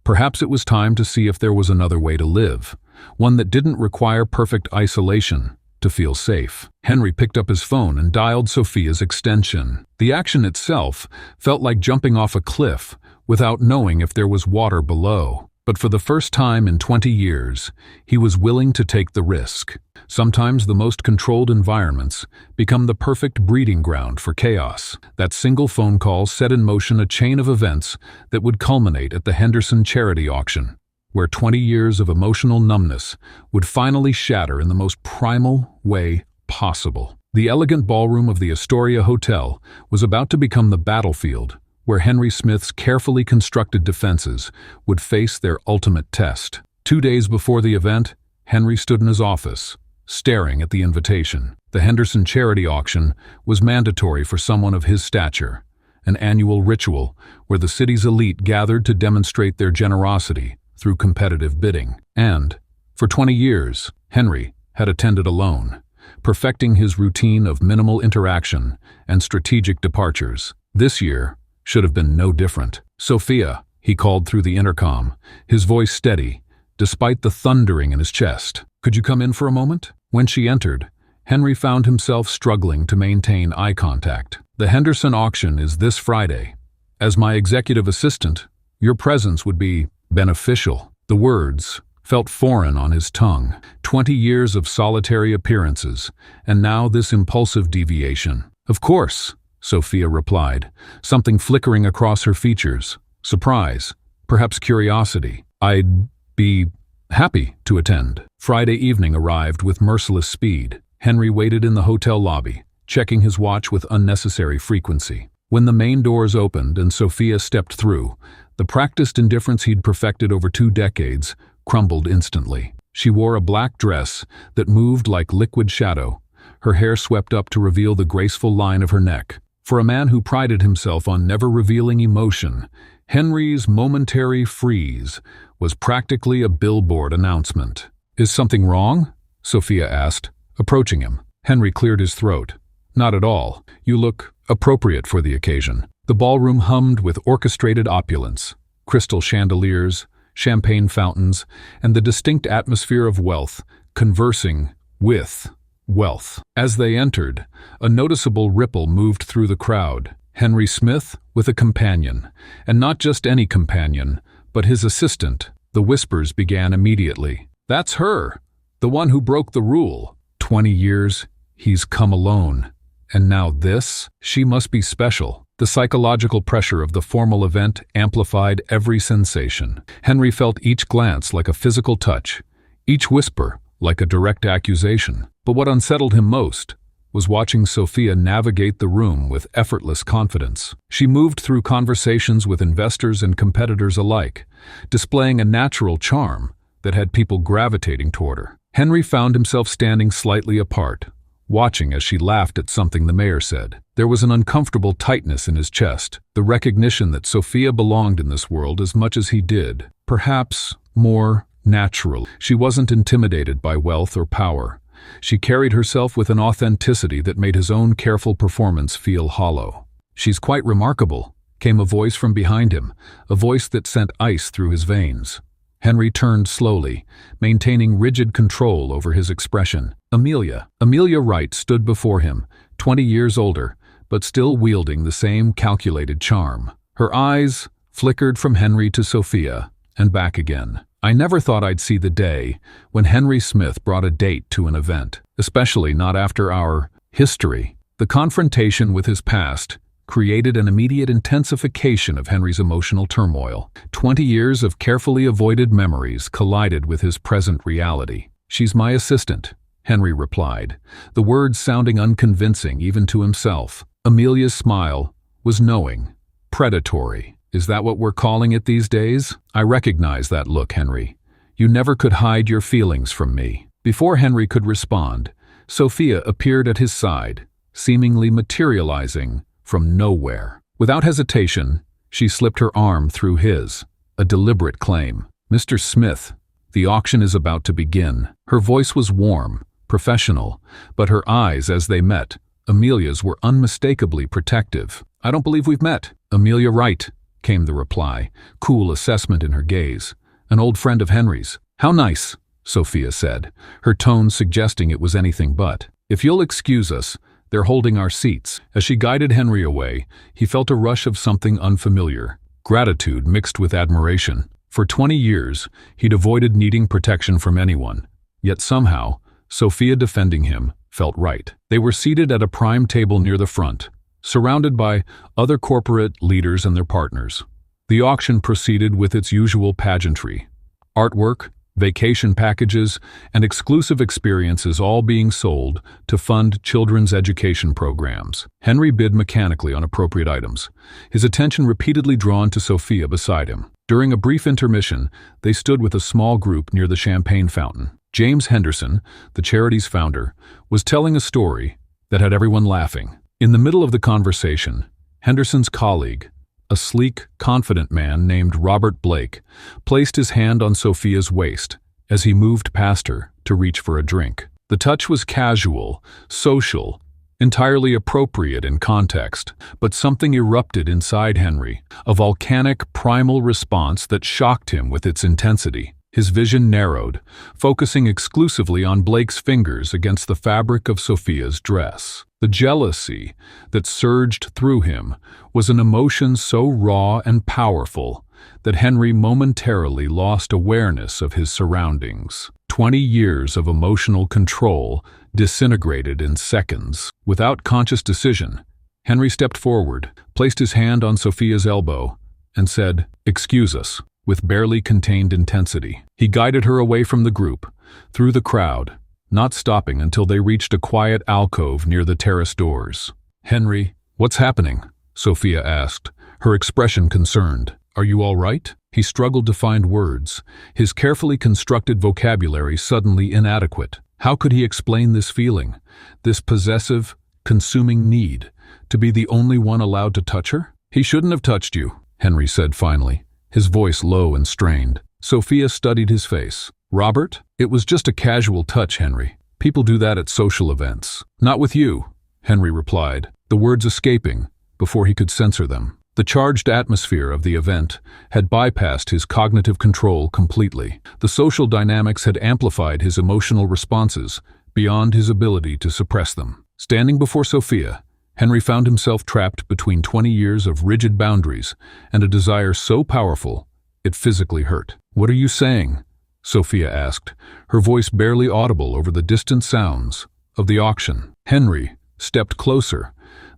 Perhaps it was time to see if there was another way to live, one that didn't require perfect isolation to feel safe. Henry picked up his phone and dialed Sophia's extension. The action itself felt like jumping off a cliff without knowing if there was water below. But for the first time in 20 years, he was willing to take the risk. Sometimes the most controlled environments become the perfect breeding ground for chaos. That single phone call set in motion a chain of events that would culminate at the Henderson charity auction, where 20 years of emotional numbness would finally shatter in the most primal way possible. The elegant ballroom of the Astoria Hotel was about to become the battlefield where Henry Smith's carefully constructed defenses would face their ultimate test. 2 days before the event, Henry stood in his office, staring at the invitation. The Henderson charity auction was mandatory for someone of his stature, an annual ritual where the city's elite gathered to demonstrate their generosity through competitive bidding. And, for 20 years, Henry had attended alone, perfecting his routine of minimal interaction and strategic departures. This year should have been no different. "Sophia," he called through the intercom, his voice steady, despite the thundering in his chest. "Could you come in for a moment?" When she entered, Henry found himself struggling to maintain eye contact. "The Henderson auction is this Friday. As my executive assistant, your presence would be beneficial." The words felt foreign on his tongue. 20 years of solitary appearances, and now this impulsive deviation. "Of course," Sophia replied, something flickering across her features. Surprise, perhaps curiosity. "I'd be happy to attend." Friday evening arrived with merciless speed. Henry waited in the hotel lobby, checking his watch with unnecessary frequency. When the main doors opened and Sophia stepped through, the practiced indifference he'd perfected over 2 decades crumbled instantly. She wore a black dress that moved like liquid shadow, her hair swept up to reveal the graceful line of her neck. For a man who prided himself on never revealing emotion, Henry's momentary freeze was practically a billboard announcement. "Is something wrong?" Sophia asked, approaching him. Henry cleared his throat. "Not at all. You look appropriate for the occasion." The ballroom hummed with orchestrated opulence, crystal chandeliers, champagne fountains, and the distinct atmosphere of wealth conversing with wealth. As they entered, a noticeable ripple moved through the crowd. Henry Smith with a companion, and not just any companion, but his assistant. The whispers began immediately. "That's her, the one who broke the rule. 20 years, he's come alone. And now this? She must be special." The psychological pressure of the formal event amplified every sensation. Henry felt each glance like a physical touch, each whisper like a direct accusation. But what unsettled him most was watching Sophia navigate the room with effortless confidence. She moved through conversations with investors and competitors alike, displaying a natural charm that had people gravitating toward her. Henry found himself standing slightly apart, watching as she laughed at something the mayor said. There was an uncomfortable tightness in his chest, the recognition that Sophia belonged in this world as much as he did, perhaps more natural. She wasn't intimidated by wealth or power. She carried herself with an authenticity that made his own careful performance feel hollow. "She's quite remarkable," came a voice from behind him, a voice that sent ice through his veins. Henry turned slowly, maintaining rigid control over his expression. Amelia Wright stood before him, 20 years older, but still wielding the same calculated charm. Her eyes flickered from Henry to Sophia, and back again. "I never thought I'd see the day when Henry Smith brought a date to an event, especially not after our history." The confrontation with his past created an immediate intensification of Henry's emotional turmoil. 20 years of carefully avoided memories collided with his present reality. "She's my assistant," Henry replied, the words sounding unconvincing even to himself. Amelia's smile was knowing, predatory. "Is that what we're calling it these days?" "I recognize that look, Henry. You never could hide your feelings from me." Before Henry could respond, Sophia appeared at his side, seemingly materializing from nowhere. Without hesitation, she slipped her arm through his, a deliberate claim. "Mr. Smith, the auction is about to begin." Her voice was warm, professional, but her eyes, as they met, Amelia's, were unmistakably protective. "I don't believe we've met." "Amelia Wright," came the reply, cool assessment in her gaze. "An old friend of Henry's." "How nice," Sophia said, her tone suggesting it was anything but. "If you'll excuse us, they're holding our seats." As she guided Henry away, he felt a rush of something unfamiliar, gratitude mixed with admiration. For 20 years, he'd avoided needing protection from anyone. Yet somehow, Sophia defending him felt right. They were seated at a prime table near the front, surrounded by other corporate leaders and their partners. The auction proceeded with its usual pageantry. Artwork, vacation packages, and exclusive experiences all being sold to fund children's education programs. Henry bid mechanically on appropriate items, his attention repeatedly drawn to Sophia beside him. During a brief intermission, they stood with a small group near the champagne fountain. James Henderson, the charity's founder, was telling a story that had everyone laughing. In the middle of the conversation, Henderson's colleague, a sleek, confident man named Robert Blake, placed his hand on Sophia's waist as he moved past her to reach for a drink. The touch was casual, social, entirely appropriate in context, but something erupted inside Henry, a volcanic, primal response that shocked him with its intensity. His vision narrowed, focusing exclusively on Blake's fingers against the fabric of Sophia's dress. The jealousy that surged through him was an emotion so raw and powerful that Henry momentarily lost awareness of his surroundings. 20 years of emotional control disintegrated in seconds. Without conscious decision, Henry stepped forward, placed his hand on Sophia's elbow, and said, "Excuse us," with barely contained intensity. He guided her away from the group, through the crowd, not stopping until they reached a quiet alcove near the terrace doors. "Henry, what's happening?" Sophia asked, her expression concerned. "Are you all right?" He struggled to find words, his carefully constructed vocabulary suddenly inadequate. How could he explain this feeling, this possessive, consuming need, to be the only one allowed to touch her? "He shouldn't have touched you," Henry said finally, his voice low and strained. Sophia studied his face. "Robert, it was just a casual touch, Henry. People do that at social events." "Not with you," Henry replied, the words escaping before he could censor them. The charged atmosphere of the event had bypassed his cognitive control completely. The social dynamics had amplified his emotional responses beyond his ability to suppress them. Standing before Sophia, Henry found himself trapped between 20 years of rigid boundaries and a desire so powerful it physically hurt. "What are you saying?" Sophia asked, her voice barely audible over the distant sounds of the auction. Henry stepped closer,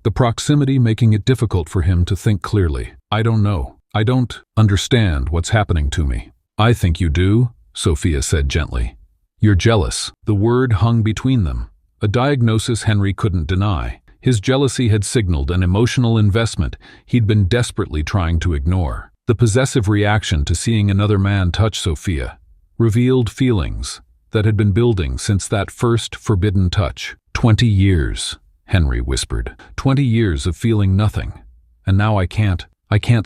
the proximity making it difficult for him to think clearly. "I don't know. I don't understand what's happening to me." "I think you do," Sophia said gently. "You're jealous." The word hung between them, a diagnosis Henry couldn't deny. His jealousy had signaled an emotional investment he'd been desperately trying to ignore. The possessive reaction to seeing another man touch Sophia revealed feelings that had been building since that first forbidden touch. 20 years. Henry whispered. 20 years of feeling nothing. And now I can't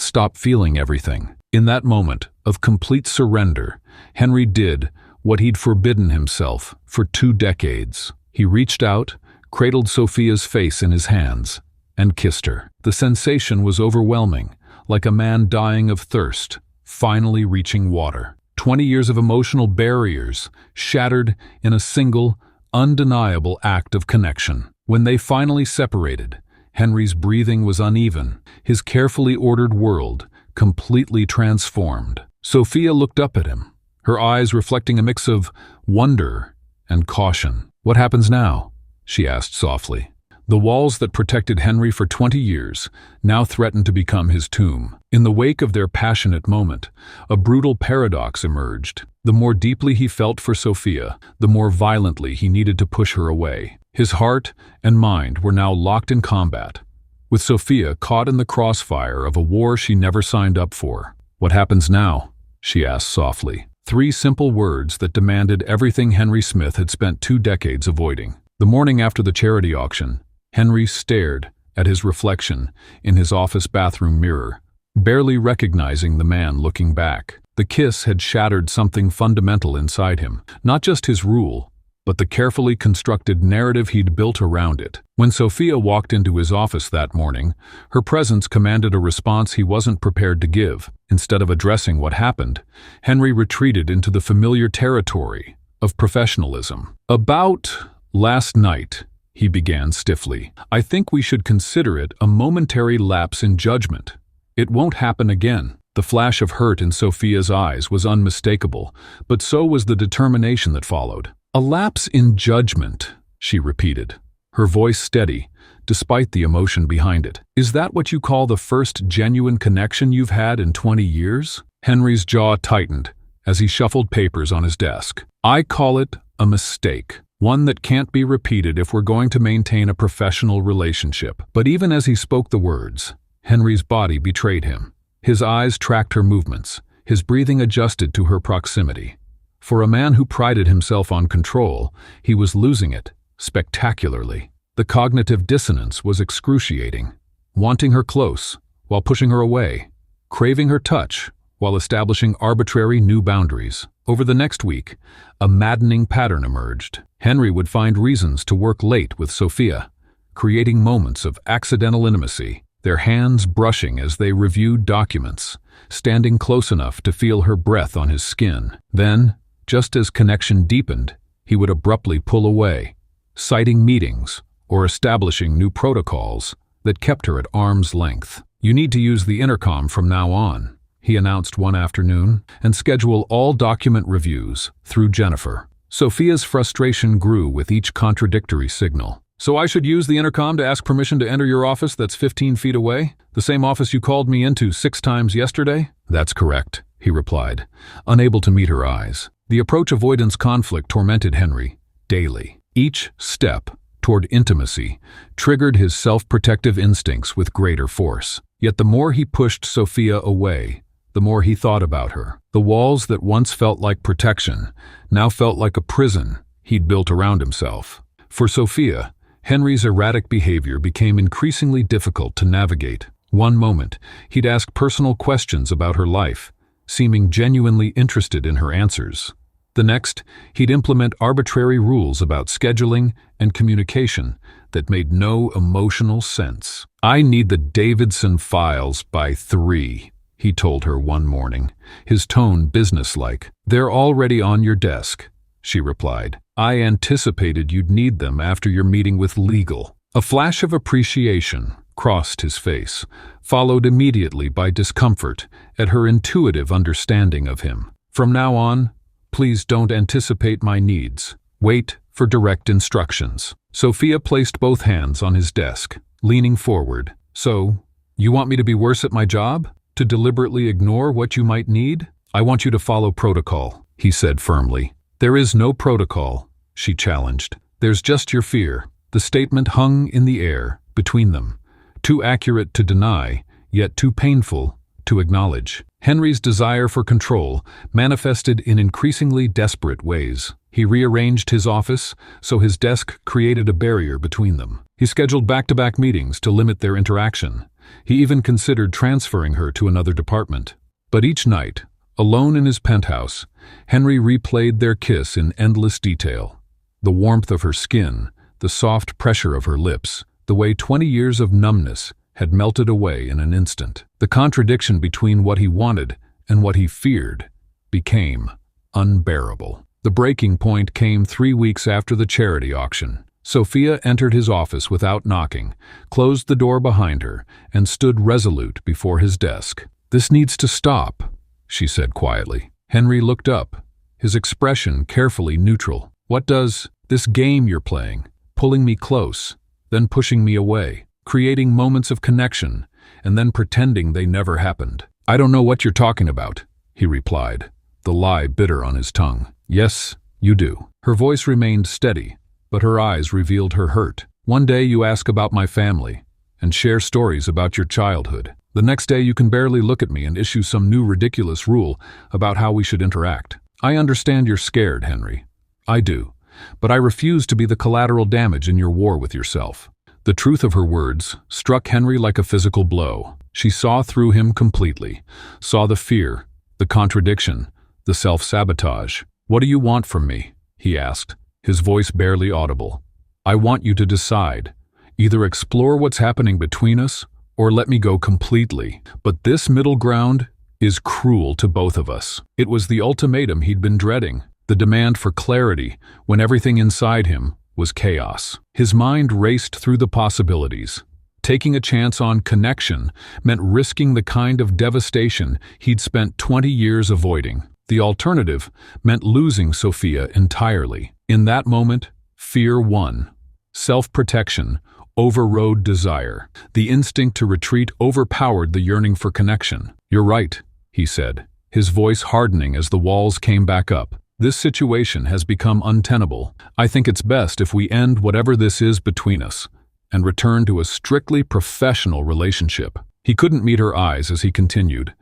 stop feeling everything. In that moment of complete surrender, Henry did what he'd forbidden himself for 2 decades. He reached out, cradled Sophia's face in his hands, and kissed her. The sensation was overwhelming, like a man dying of thirst, finally reaching water. 20 years of emotional barriers shattered in a single, undeniable act of connection. When they finally separated, Henry's breathing was uneven, his carefully ordered world completely transformed. Sophia looked up at him, her eyes reflecting a mix of wonder and caution. "What happens now?" she asked softly. The walls that protected Henry for 20 years now threatened to become his tomb. In the wake of their passionate moment, a brutal paradox emerged. The more deeply he felt for Sophia, the more violently he needed to push her away. His heart and mind were now locked in combat, with Sophia caught in the crossfire of a war she never signed up for. "What happens now?" she asked softly. 3 simple words that demanded everything Henry Smith had spent 2 decades avoiding. The morning after the charity auction, Henry stared at his reflection in his office bathroom mirror, barely recognizing the man looking back. The kiss had shattered something fundamental inside him, not just his rule, but the carefully constructed narrative he'd built around it. When Sophia walked into his office that morning, her presence commanded a response he wasn't prepared to give. Instead of addressing what happened, Henry retreated into the familiar territory of professionalism. "About last night," he began stiffly, "I think we should consider it a momentary lapse in judgment. It won't happen again." The flash of hurt in Sophia's eyes was unmistakable, but so was the determination that followed. "A lapse in judgment," she repeated, her voice steady, despite the emotion behind it. "Is that what you call the first genuine connection you've had in 20 years? Henry's jaw tightened as he shuffled papers on his desk. "I call it a mistake. One that can't be repeated if we're going to maintain a professional relationship." But even as he spoke the words, Henry's body betrayed him. His eyes tracked her movements, his breathing adjusted to her proximity. For a man who prided himself on control, he was losing it, spectacularly. The cognitive dissonance was excruciating. Wanting her close, while pushing her away. Craving her touch, while establishing arbitrary new boundaries. Over the next week, a maddening pattern emerged. Henry would find reasons to work late with Sophia, creating moments of accidental intimacy, their hands brushing as they reviewed documents, standing close enough to feel her breath on his skin. Then, just as connection deepened, he would abruptly pull away, citing meetings or establishing new protocols that kept her at arm's length. "You need to use the intercom from now on," he announced one afternoon, "and schedule all document reviews through Jennifer." Sophia's frustration grew with each contradictory signal. "So I should use the intercom to ask permission to enter your office that's 15 feet away? The same office you called me into 6 times yesterday?" "That's correct," he replied, unable to meet her eyes. The approach avoidance conflict tormented Henry, daily. Each step toward intimacy triggered his self-protective instincts with greater force. Yet the more he pushed Sophia away, the more he thought about her. The walls that once felt like protection now felt like a prison he'd built around himself. For Sophia, Henry's erratic behavior became increasingly difficult to navigate. One moment, he'd ask personal questions about her life, seeming genuinely interested in her answers. The next, he'd implement arbitrary rules about scheduling and communication that made no emotional sense. "I need the Davidson files by 3, he told her one morning, his tone businesslike. "They're already on your desk," she replied. "I anticipated you'd need them after your meeting with legal." A flash of appreciation crossed his face, followed immediately by discomfort at her intuitive understanding of him. "From now on, please don't anticipate my needs. Wait for direct instructions." Sophia placed both hands on his desk, leaning forward. "So, you want me to be worse at my job? To deliberately ignore what you might need? I want you to follow protocol," he said firmly. "There is no protocol," she challenged. "There's just your fear." The statement hung in the air between them, too accurate to deny, yet too painful to acknowledge. Henry's desire for control manifested in increasingly desperate ways. He rearranged his office so his desk created a barrier between them. He scheduled back-to-back meetings to limit their interaction. He even considered transferring her to another department. But each night, alone in his penthouse, Henry replayed their kiss in endless detail. The warmth of her skin, the soft pressure of her lips, the way 20 years of numbness had melted away in an instant. The contradiction between what he wanted and what he feared became unbearable. The breaking point came 3 weeks after the charity auction. Sophia entered his office without knocking, closed the door behind her, and stood resolute before his desk. "This needs to stop," she said quietly. Henry looked up, his expression carefully neutral. "What does this game you're playing? Pulling me close, then pushing me away, creating moments of connection, and then pretending they never happened." "I don't know what you're talking about," he replied, the lie bitter on his tongue. "Yes, you do." Her voice remained steady, but her eyes revealed her hurt. "One day you ask about my family and share stories about your childhood. The next day you can barely look at me and issue some new ridiculous rule about how we should interact. I understand you're scared, Henry. I do. But I refuse to be the collateral damage in your war with yourself." The truth of her words struck Henry like a physical blow. She saw through him completely, saw the fear, the contradiction, the self-sabotage. "What do you want from me?" he asked, his voice barely audible. "I want you to decide. Either explore what's happening between us, or let me go completely. But this middle ground is cruel to both of us." It was the ultimatum he'd been dreading, the demand for clarity when everything inside him was chaos. His mind raced through the possibilities. Taking a chance on connection meant risking the kind of devastation he'd spent 20 years avoiding. The alternative meant losing Sophia entirely. In that moment, fear won. Self-protection overrode desire. The instinct to retreat overpowered the yearning for connection. "You're right," he said, his voice hardening as the walls came back up. "This situation has become untenable. I think it's best if we end whatever this is between us and return to a strictly professional relationship." He couldn't meet her eyes as he continued.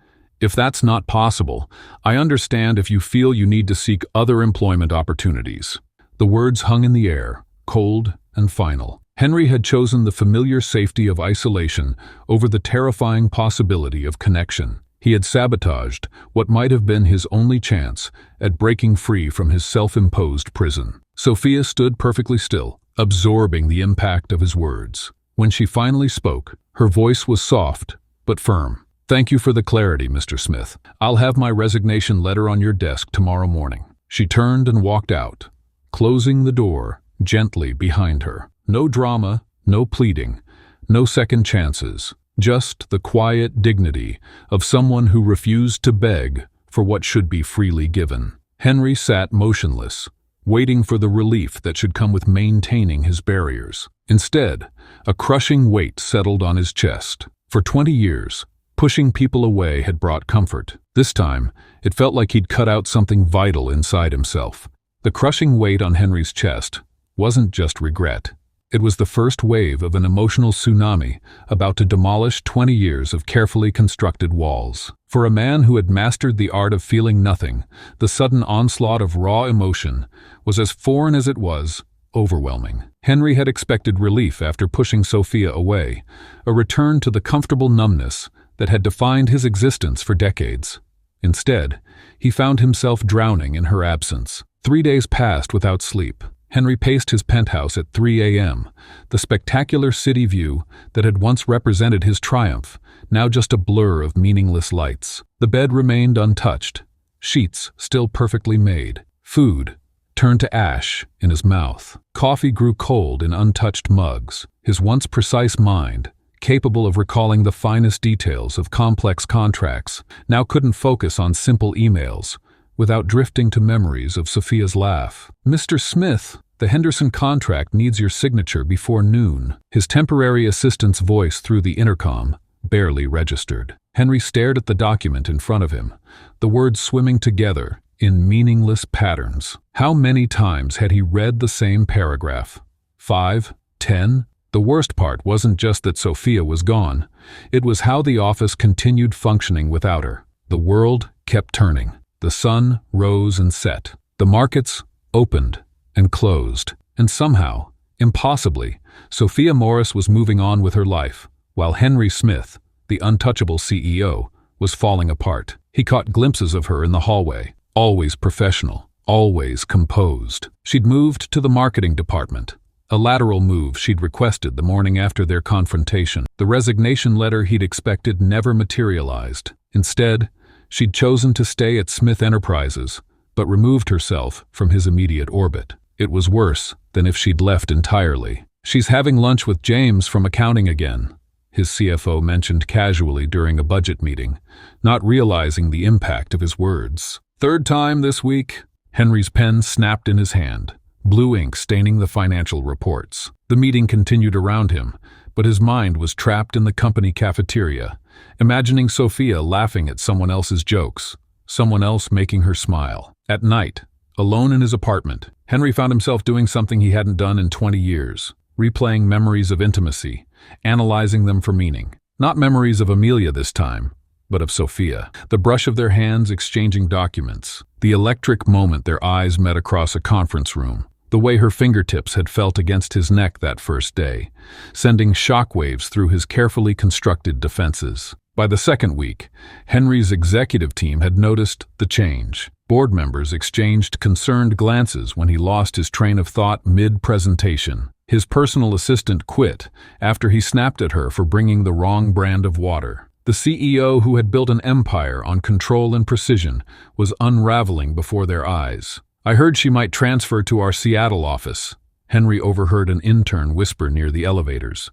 "If that's not possible, I understand if you feel you need to seek other employment opportunities." The words hung in the air, cold and final. Henry had chosen the familiar safety of isolation over the terrifying possibility of connection. He had sabotaged what might have been his only chance at breaking free from his self-imposed prison. Sophia stood perfectly still, absorbing the impact of his words. When she finally spoke, her voice was soft but firm. "Thank you for the clarity, Mr. Smith. I'll have my resignation letter on your desk tomorrow morning." She turned and walked out, closing the door gently behind her. No drama, no pleading, no second chances. Just the quiet dignity of someone who refused to beg for what should be freely given. Henry sat motionless, waiting for the relief that should come with maintaining his barriers. Instead, a crushing weight settled on his chest. For 20 years, pushing people away had brought comfort. This time, it felt like he'd cut out something vital inside himself. The crushing weight on Henry's chest wasn't just regret. It was the first wave of an emotional tsunami about to demolish 20 years of carefully constructed walls. For a man who had mastered the art of feeling nothing, the sudden onslaught of raw emotion was as foreign as it was overwhelming. Henry had expected relief after pushing Sophia away, a return to the comfortable numbness that had defined his existence for decades. Instead, he found himself drowning in her absence. 3 days passed without sleep. Henry paced his penthouse at 3 a.m., the spectacular city view that had once represented his triumph, now just a blur of meaningless lights. The bed remained untouched, sheets still perfectly made. Food turned to ash in his mouth. Coffee grew cold in untouched mugs. His once precise mind, capable of recalling the finest details of complex contracts, now couldn't focus on simple emails without drifting to memories of Sophia's laugh. "Mr. Smith, the Henderson contract needs your signature before noon." His temporary assistant's voice through the intercom barely registered. Henry stared at the document in front of him, the words swimming together in meaningless patterns. How many times had he read the same paragraph? 5? 10? The worst part wasn't just that Sophia was gone. It was how the office continued functioning without her. The world kept turning. The sun rose and set. The markets opened and closed. And somehow, impossibly, Sophia Morris was moving on with her life, while Henry Smith, the untouchable CEO, was falling apart. He caught glimpses of her in the hallway, always professional, always composed. She'd moved to the marketing department, a lateral move she'd requested the morning after their confrontation. The resignation letter he'd expected never materialized. Instead, she'd chosen to stay at Smith Enterprises, but removed herself from his immediate orbit. It was worse than if she'd left entirely. "She's having lunch with James from accounting again," his CFO mentioned casually during a budget meeting, not realizing the impact of his words. "Third time this week." Henry's pen snapped in his hand, blue ink staining the financial reports. The meeting continued around him, but his mind was trapped in the company cafeteria, imagining Sophia laughing at someone else's jokes, someone else making her smile. At night, alone in his apartment, Henry found himself doing something he hadn't done in 20 years, replaying memories of intimacy, analyzing them for meaning. Not memories of Amelia this time, but of Sophia. The brush of their hands exchanging documents, the electric moment their eyes met across a conference room, the way her fingertips had felt against his neck that first day, sending shockwaves through his carefully constructed defenses. By the second week, Henry's executive team had noticed the change. Board members exchanged concerned glances when he lost his train of thought mid-presentation. His personal assistant quit after he snapped at her for bringing the wrong brand of water. The CEO, who had built an empire on control and precision, was unraveling before their eyes. "I heard she might transfer to our Seattle office." Henry overheard an intern whisper near the elevators.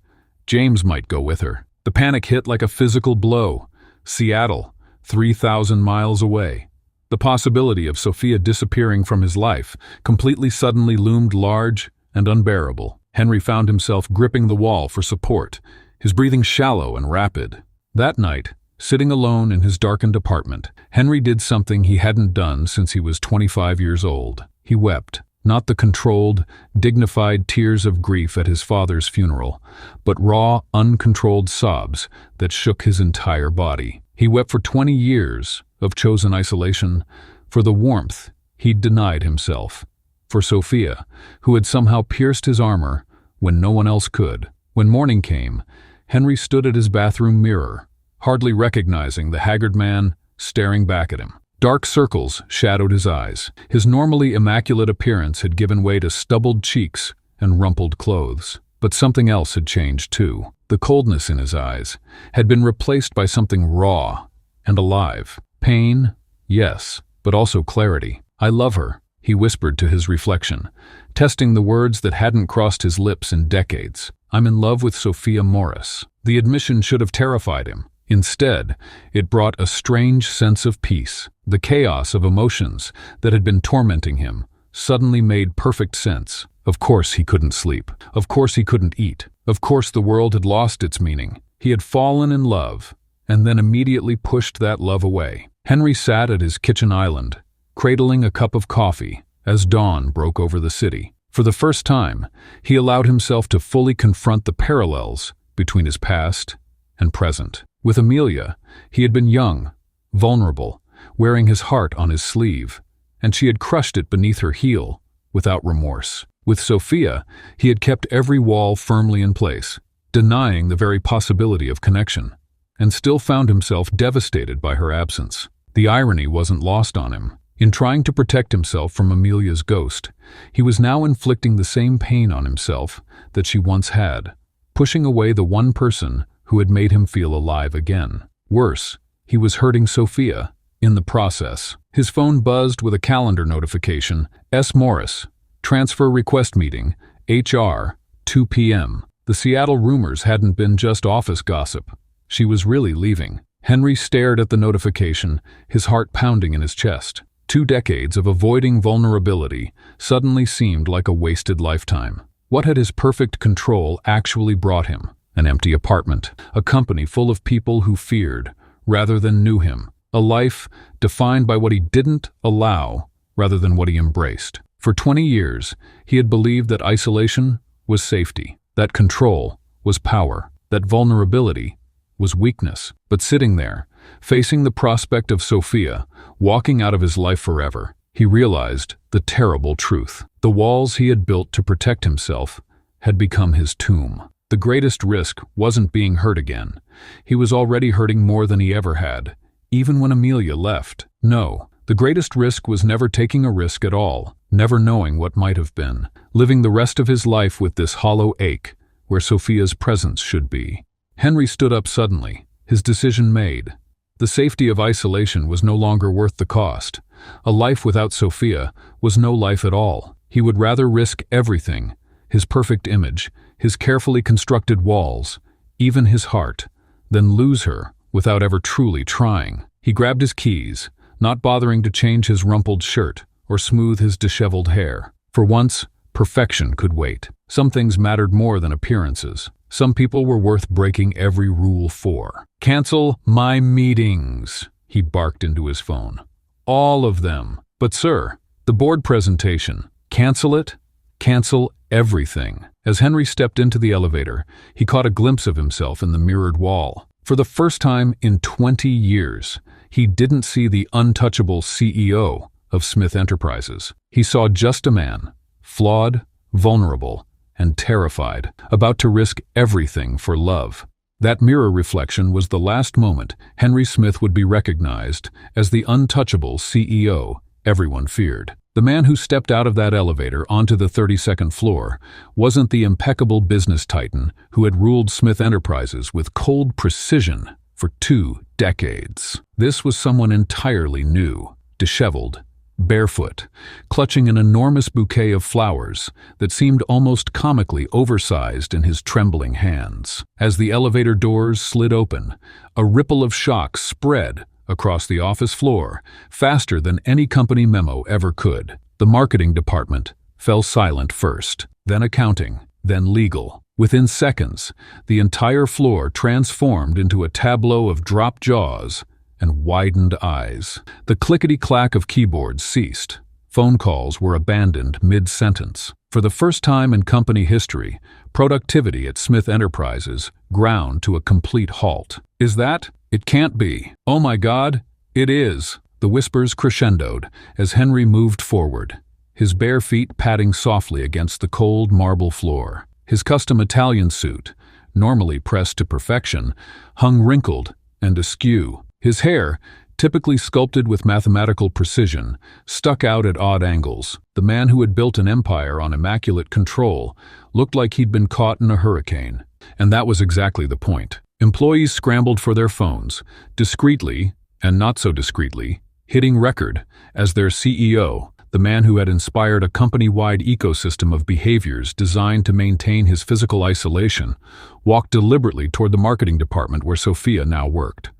James might go with her. The panic hit like a physical blow. Seattle, 3,000 miles away. The possibility of Sophia disappearing from his life completely suddenly loomed large and unbearable. Henry found himself gripping the wall for support, his breathing shallow and rapid. That night, sitting alone in his darkened apartment, Henry did something he hadn't done since he was 25 years old. He wept, not the controlled, dignified tears of grief at his father's funeral, but raw, uncontrolled sobs that shook his entire body. He wept for 20 years of chosen isolation, for the warmth he'd denied himself, for Sophia, who had somehow pierced his armor when no one else could. When morning came, Henry stood at his bathroom mirror, hardly recognizing the haggard man staring back at him. Dark circles shadowed his eyes. His normally immaculate appearance had given way to stubbled cheeks and rumpled clothes. But something else had changed too. The coldness in his eyes had been replaced by something raw and alive. Pain, yes, but also clarity. "I love her," he whispered to his reflection, testing the words that hadn't crossed his lips in decades. "I'm in love with Sophia Morris." The admission should have terrified him. Instead, it brought a strange sense of peace. The chaos of emotions that had been tormenting him suddenly made perfect sense. Of course he couldn't sleep. Of course he couldn't eat. Of course the world had lost its meaning. He had fallen in love, and then immediately pushed that love away. Henry sat at his kitchen island, cradling a cup of coffee as dawn broke over the city. For the first time, he allowed himself to fully confront the parallels between his past and present. With Amelia, he had been young, vulnerable, wearing his heart on his sleeve, and she had crushed it beneath her heel without remorse. With Sophia, he had kept every wall firmly in place, denying the very possibility of connection, and still found himself devastated by her absence. The irony wasn't lost on him. In trying to protect himself from Amelia's ghost, he was now inflicting the same pain on himself that she once had, pushing away the one person who had made him feel alive again. Worse, he was hurting Sophia in the process. His phone buzzed with a calendar notification. S. Morris, transfer request meeting, HR, 2 p.m. The Seattle rumors hadn't been just office gossip. She was really leaving. Henry stared at the notification, his heart pounding in his chest. 2 decades of avoiding vulnerability suddenly seemed like a wasted lifetime. What had his perfect control actually brought him? An empty apartment, a company full of people who feared rather than knew him, a life defined by what he didn't allow rather than what he embraced. For 20 years, he had believed that isolation was safety, that control was power, that vulnerability was weakness. But sitting there, facing the prospect of Sophia walking out of his life forever, he realized the terrible truth. The walls he had built to protect himself had become his tomb. The greatest risk wasn't being hurt again. He was already hurting more than he ever had, even when Amelia left. No, the greatest risk was never taking a risk at all, never knowing what might have been, living the rest of his life with this hollow ache where Sophia's presence should be. Henry stood up suddenly, his decision made. The safety of isolation was no longer worth the cost. A life without Sophia was no life at all. He would rather risk everything, his perfect image, his carefully constructed walls, even his heart, than lose her without ever truly trying. He grabbed his keys, not bothering to change his rumpled shirt or smooth his disheveled hair. For once, perfection could wait. Some things mattered more than appearances. Some people were worth breaking every rule for. "Cancel my meetings," he barked into his phone. "All of them." "But sir, the board presentation." "Cancel it. Cancel everything." As Henry stepped into the elevator, he caught a glimpse of himself in the mirrored wall. For the first time in 20 years, he didn't see the untouchable CEO of Smith Enterprises. He saw just a man, flawed, vulnerable, and terrified, about to risk everything for love. That mirror reflection was the last moment Henry Smith would be recognized as the untouchable CEO everyone feared. The man who stepped out of that elevator onto the 32nd floor wasn't the impeccable business titan who had ruled Smith Enterprises with cold precision for 2 decades. This was someone entirely new, disheveled, barefoot, clutching an enormous bouquet of flowers that seemed almost comically oversized in his trembling hands. As the elevator doors slid open, a ripple of shock spread across the office floor, faster than any company memo ever could. The marketing department fell silent first, then accounting, then legal. Within seconds, the entire floor transformed into a tableau of dropped jaws and widened eyes. The clickety-clack of keyboards ceased. Phone calls were abandoned mid-sentence. For the first time in company history, productivity at Smith Enterprises ground to a complete halt. "Is that? It can't be. Oh my God, it is." The whispers crescendoed as Henry moved forward, his bare feet padding softly against the cold marble floor. His custom Italian suit, normally pressed to perfection, hung wrinkled and askew. His hair, typically sculpted with mathematical precision, stuck out at odd angles. The man who had built an empire on immaculate control looked like he'd been caught in a hurricane. And that was exactly the point. Employees scrambled for their phones, discreetly, and not so discreetly, hitting record as their CEO, the man who had inspired a company-wide ecosystem of behaviors designed to maintain his physical isolation, walked deliberately toward the marketing department where Sophia now worked.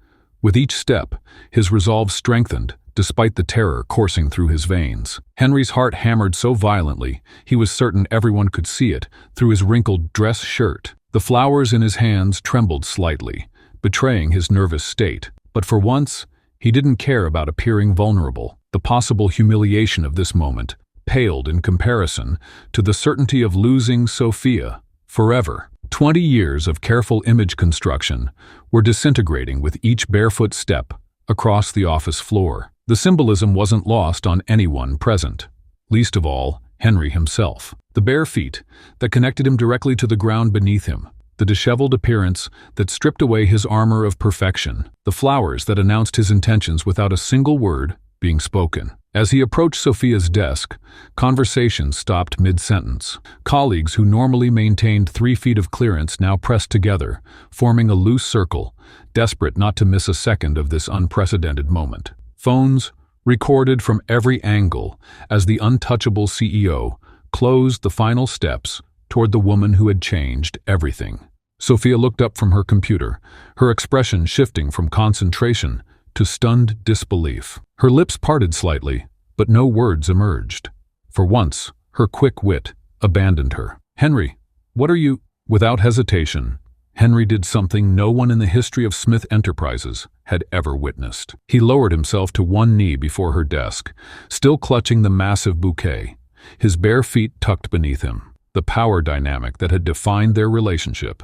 With each step, his resolve strengthened, despite the terror coursing through his veins. Henry's heart hammered so violently, he was certain everyone could see it through his wrinkled dress shirt. The flowers in his hands trembled slightly, betraying his nervous state. But for once, he didn't care about appearing vulnerable. The possible humiliation of this moment paled in comparison to the certainty of losing Sophia forever. 20 years of careful image construction were disintegrating with each barefoot step across the office floor. The symbolism wasn't lost on anyone present, least of all Henry himself. The bare feet that connected him directly to the ground beneath him, the disheveled appearance that stripped away his armor of perfection, the flowers that announced his intentions without a single word being spoken. As he approached Sophia's desk, conversation stopped mid-sentence. Colleagues who normally maintained 3 feet of clearance now pressed together, forming a loose circle, desperate not to miss a second of this unprecedented moment. Phones recorded from every angle as the untouchable CEO closed the final steps toward the woman who had changed everything. Sophia looked up from her computer, her expression shifting from concentration to stunned disbelief. Her lips parted slightly, but no words emerged. For once, her quick wit abandoned her. "Henry, what are you—" Without hesitation, Henry did something no one in the history of Smith Enterprises had ever witnessed. He lowered himself to one knee before her desk, still clutching the massive bouquet, his bare feet tucked beneath him. The power dynamic that had defined their relationship,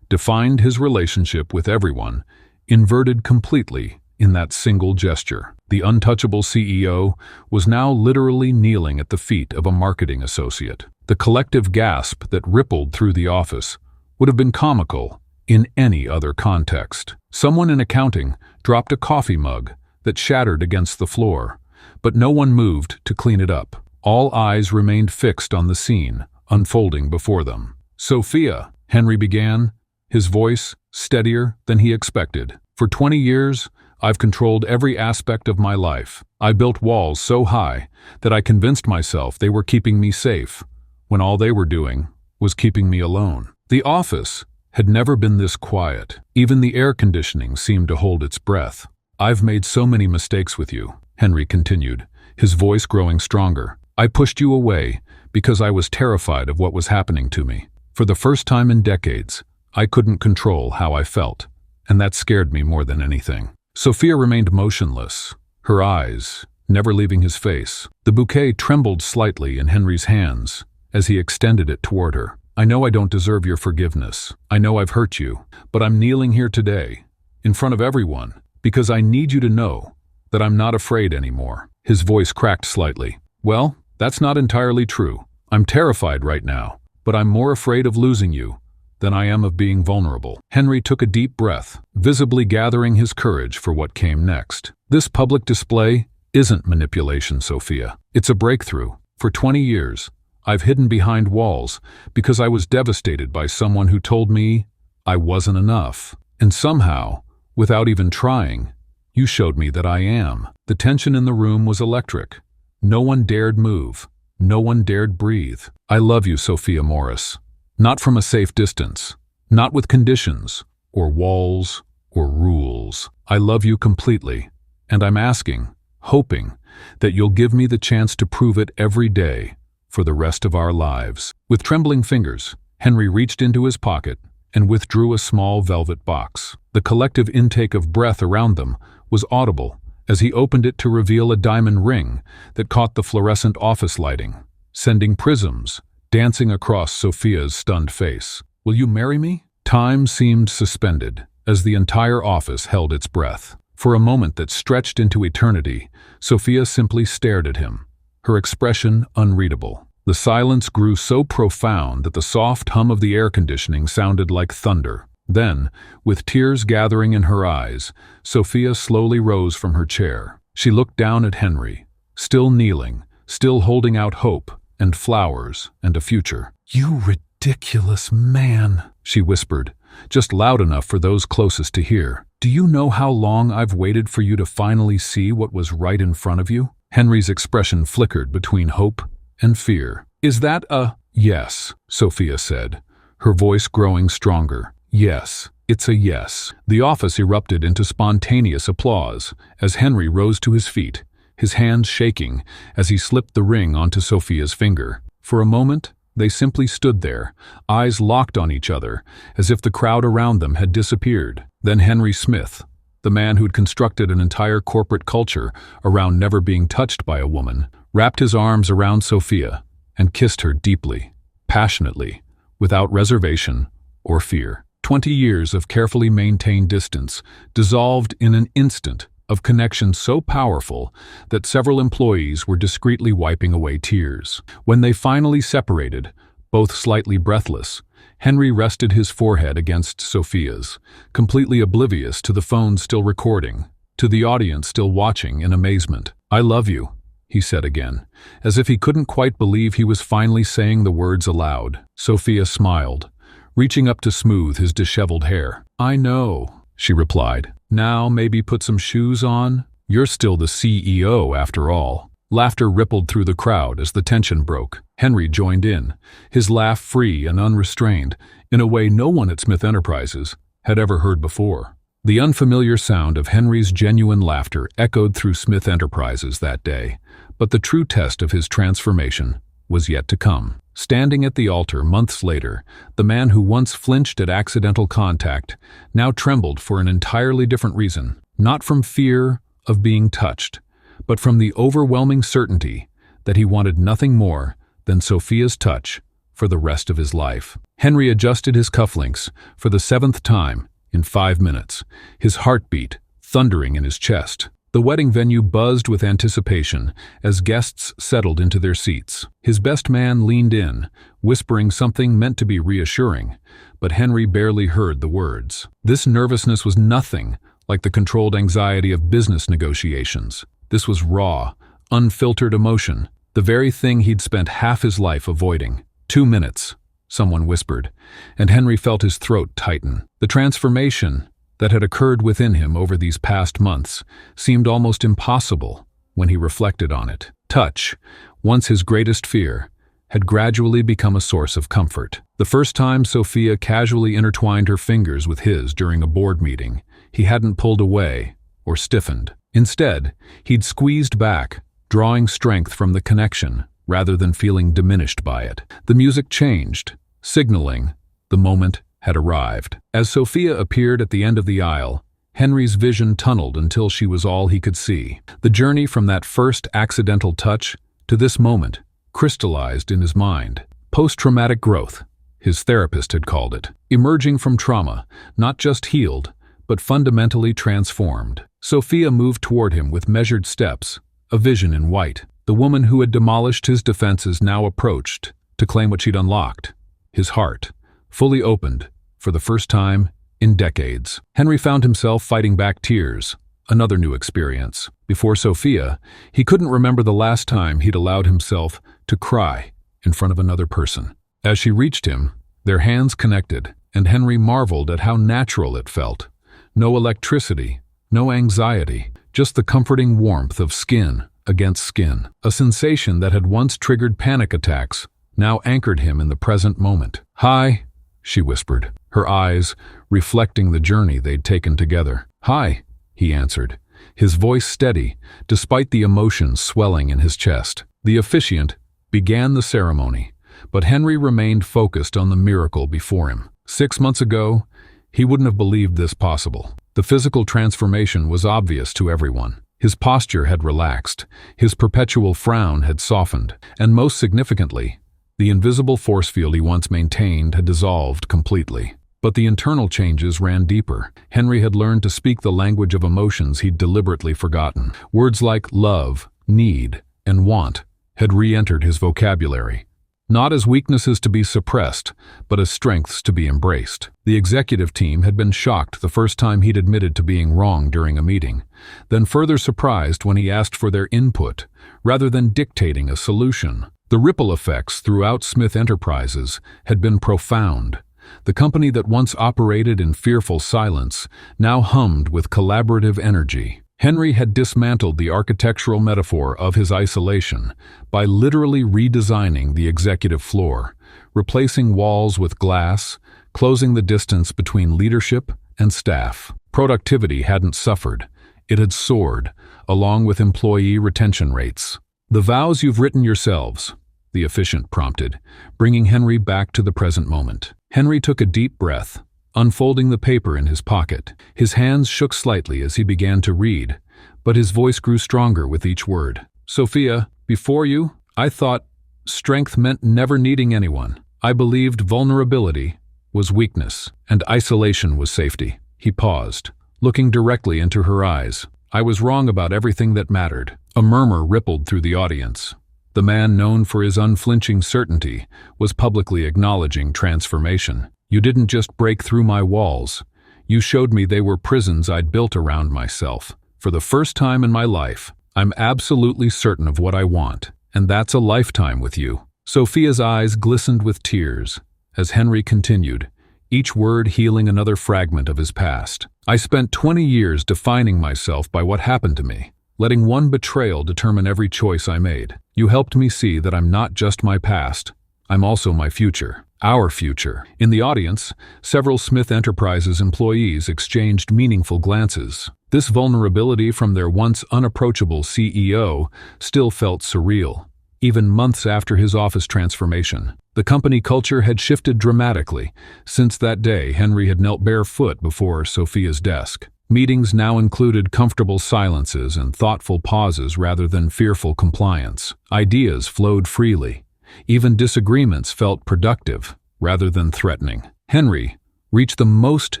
defined his relationship with everyone, inverted completely in that single gesture. The untouchable CEO was now literally kneeling at the feet of a marketing associate. The collective gasp that rippled through the office would have been comical in any other context. Someone in accounting dropped a coffee mug that shattered against the floor, but no one moved to clean it up. All eyes remained fixed on the scene unfolding before them. "Sophia," Henry began, his voice steadier than he expected. "For 20 years, I've controlled every aspect of my life. I built walls so high that I convinced myself they were keeping me safe, when all they were doing was keeping me alone. The office had never been this quiet. Even the air conditioning seemed to hold its breath. I've made so many mistakes with you," Henry continued, his voice growing stronger. "I pushed you away because I was terrified of what was happening to me. For the first time in decades, I couldn't control how I felt, and that scared me more than anything." Sophia remained motionless, her eyes never leaving his face. The bouquet trembled slightly in Henry's hands as he extended it toward her. "I know I don't deserve your forgiveness. I know I've hurt you, but I'm kneeling here today, in front of everyone, because I need you to know that I'm not afraid anymore." His voice cracked slightly. "Well, that's not entirely true. I'm terrified right now, but I'm more afraid of losing you than I am of being vulnerable." Henry took a deep breath, visibly gathering his courage for what came next. "This public display isn't manipulation, Sophia. It's a breakthrough. For 20 years, I've hidden behind walls because I was devastated by someone who told me I wasn't enough. And somehow, without even trying, you showed me that I am." The tension in the room was electric. No one dared move. No one dared breathe. "I love you, Sophia Morris. Not from a safe distance, not with conditions, or walls, or rules. I love you completely, and I'm asking, hoping, that you'll give me the chance to prove it every day for the rest of our lives." With trembling fingers, Henry reached into his pocket and withdrew a small velvet box. The collective intake of breath around them was audible as he opened it to reveal a diamond ring that caught the fluorescent office lighting, sending prisms dancing across Sophia's stunned face. "Will you marry me?" Time seemed suspended as the entire office held its breath. For a moment that stretched into eternity, Sophia simply stared at him, her expression unreadable. The silence grew so profound that the soft hum of the air conditioning sounded like thunder. Then, with tears gathering in her eyes, Sophia slowly rose from her chair. She looked down at Henry, still kneeling, still holding out hope and flowers and a future. "You ridiculous man," she whispered, just loud enough for those closest to hear. "Do you know how long I've waited for you to finally see what was right in front of you?" Henry's expression flickered between hope and fear. "Is that a—" "Yes," Sophia said, her voice growing stronger. "Yes, it's a yes." The office erupted into spontaneous applause as Henry rose to his feet, his hands shaking as he slipped the ring onto Sophia's finger. For a moment, they simply stood there, eyes locked on each other, as if the crowd around them had disappeared. Then Henry Smith, the man who'd constructed an entire corporate culture around never being touched by a woman, wrapped his arms around Sophia, and kissed her deeply, passionately, without reservation or fear. 20 years of carefully maintained distance dissolved in an instant of connection so powerful that several employees were discreetly wiping away tears. When they finally separated, both slightly breathless, Henry rested his forehead against Sophia's, completely oblivious to the phone still recording, to the audience still watching in amazement. "I love you," he said again, as if he couldn't quite believe he was finally saying the words aloud. Sophia smiled, reaching up to smooth his disheveled hair. "I know," she replied. "Now maybe put some shoes on? You're still the CEO after all." Laughter rippled through the crowd as the tension broke. Henry joined in, his laugh free and unrestrained, in a way no one at Smith Enterprises had ever heard before. The unfamiliar sound of Henry's genuine laughter echoed through Smith Enterprises that day, but the true test of his transformation was yet to come. Standing at the altar months later, the man who once flinched at accidental contact now trembled for an entirely different reason, not from fear of being touched, but from the overwhelming certainty that he wanted nothing more than Sophia's touch for the rest of his life. Henry adjusted his cufflinks for the 7th time in 5 minutes, his heartbeat thundering in his chest. The wedding venue buzzed with anticipation as guests settled into their seats. His best man leaned in, whispering something meant to be reassuring, but Henry barely heard the words. This nervousness was nothing like the controlled anxiety of business negotiations. This was raw, unfiltered emotion, the very thing he'd spent half his life avoiding. 2 minutes, someone whispered, and Henry felt his throat tighten. The transformation that had occurred within him over these past months seemed almost impossible when he reflected on it. Touch, once his greatest fear, had gradually become a source of comfort. The first time Sophia casually intertwined her fingers with his during a board meeting, he hadn't pulled away or stiffened. Instead, he'd squeezed back, drawing strength from the connection rather than feeling diminished by it. The music changed, signaling the moment had arrived. As Sophia appeared at the end of the aisle, Henry's vision tunneled until she was all he could see. The journey from that first accidental touch to this moment crystallized in his mind. Post-traumatic growth, his therapist had called it. Emerging from trauma, not just healed, but fundamentally transformed. Sophia moved toward him with measured steps, a vision in white. The woman who had demolished his defenses now approached to claim what she'd unlocked, his heart, fully opened for the first time in decades. Henry found himself fighting back tears, another new experience. Before Sophia, he couldn't remember the last time he'd allowed himself to cry in front of another person. As she reached him, their hands connected, and Henry marveled at how natural it felt. No electricity, no anxiety, just the comforting warmth of skin against skin. A sensation that had once triggered panic attacks now anchored him in the present moment. "Hi," she whispered, her eyes reflecting the journey they'd taken together. "Hi," he answered, his voice steady, despite the emotion swelling in his chest. The officiant began the ceremony, but Henry remained focused on the miracle before him. 6 months ago, he wouldn't have believed this possible. The physical transformation was obvious to everyone. His posture had relaxed, his perpetual frown had softened, and most significantly, the invisible force field he once maintained had dissolved completely. But the internal changes ran deeper. Henry had learned to speak the language of emotions he'd deliberately forgotten. Words like love, need, and want had re-entered his vocabulary. Not as weaknesses to be suppressed, but as strengths to be embraced. The executive team had been shocked the first time he'd admitted to being wrong during a meeting, then further surprised when he asked for their input, rather than dictating a solution. The ripple effects throughout Smith Enterprises had been profound. The company that once operated in fearful silence now hummed with collaborative energy. Henry had dismantled the architectural metaphor of his isolation by literally redesigning the executive floor, replacing walls with glass, closing the distance between leadership and staff. Productivity hadn't suffered, it had soared, along with employee retention rates. "The vows you've written yourselves," the officiant prompted, bringing Henry back to the present moment. Henry took a deep breath, unfolding the paper in his pocket. His hands shook slightly as he began to read, but his voice grew stronger with each word. "Sophia, Before you, I thought strength meant never needing anyone. I believed vulnerability was weakness, and isolation was safety." He paused, looking directly into her eyes. "I was wrong about everything that mattered." A murmur rippled through the audience. The man known for his unflinching certainty was publicly acknowledging transformation. "You didn't just break through my walls. You showed me they were prisons I'd built around myself. For the first time in my life, I'm absolutely certain of what I want, and that's a lifetime with you." Sophia's eyes glistened with tears as Henry continued, each word healing another fragment of his past. "I spent 20 years defining myself by what happened to me, letting one betrayal determine every choice I made. You helped me see that I'm not just my past, I'm also my future. Our future." In the audience, several Smith Enterprises employees exchanged meaningful glances. This vulnerability from their once unapproachable CEO still felt surreal, even months after his office transformation. The company culture had shifted dramatically. Since that day, Henry had knelt barefoot before Sophia's desk. Meetings now included comfortable silences and thoughtful pauses rather than fearful compliance. Ideas flowed freely. Even disagreements felt productive rather than threatening. Henry reached the most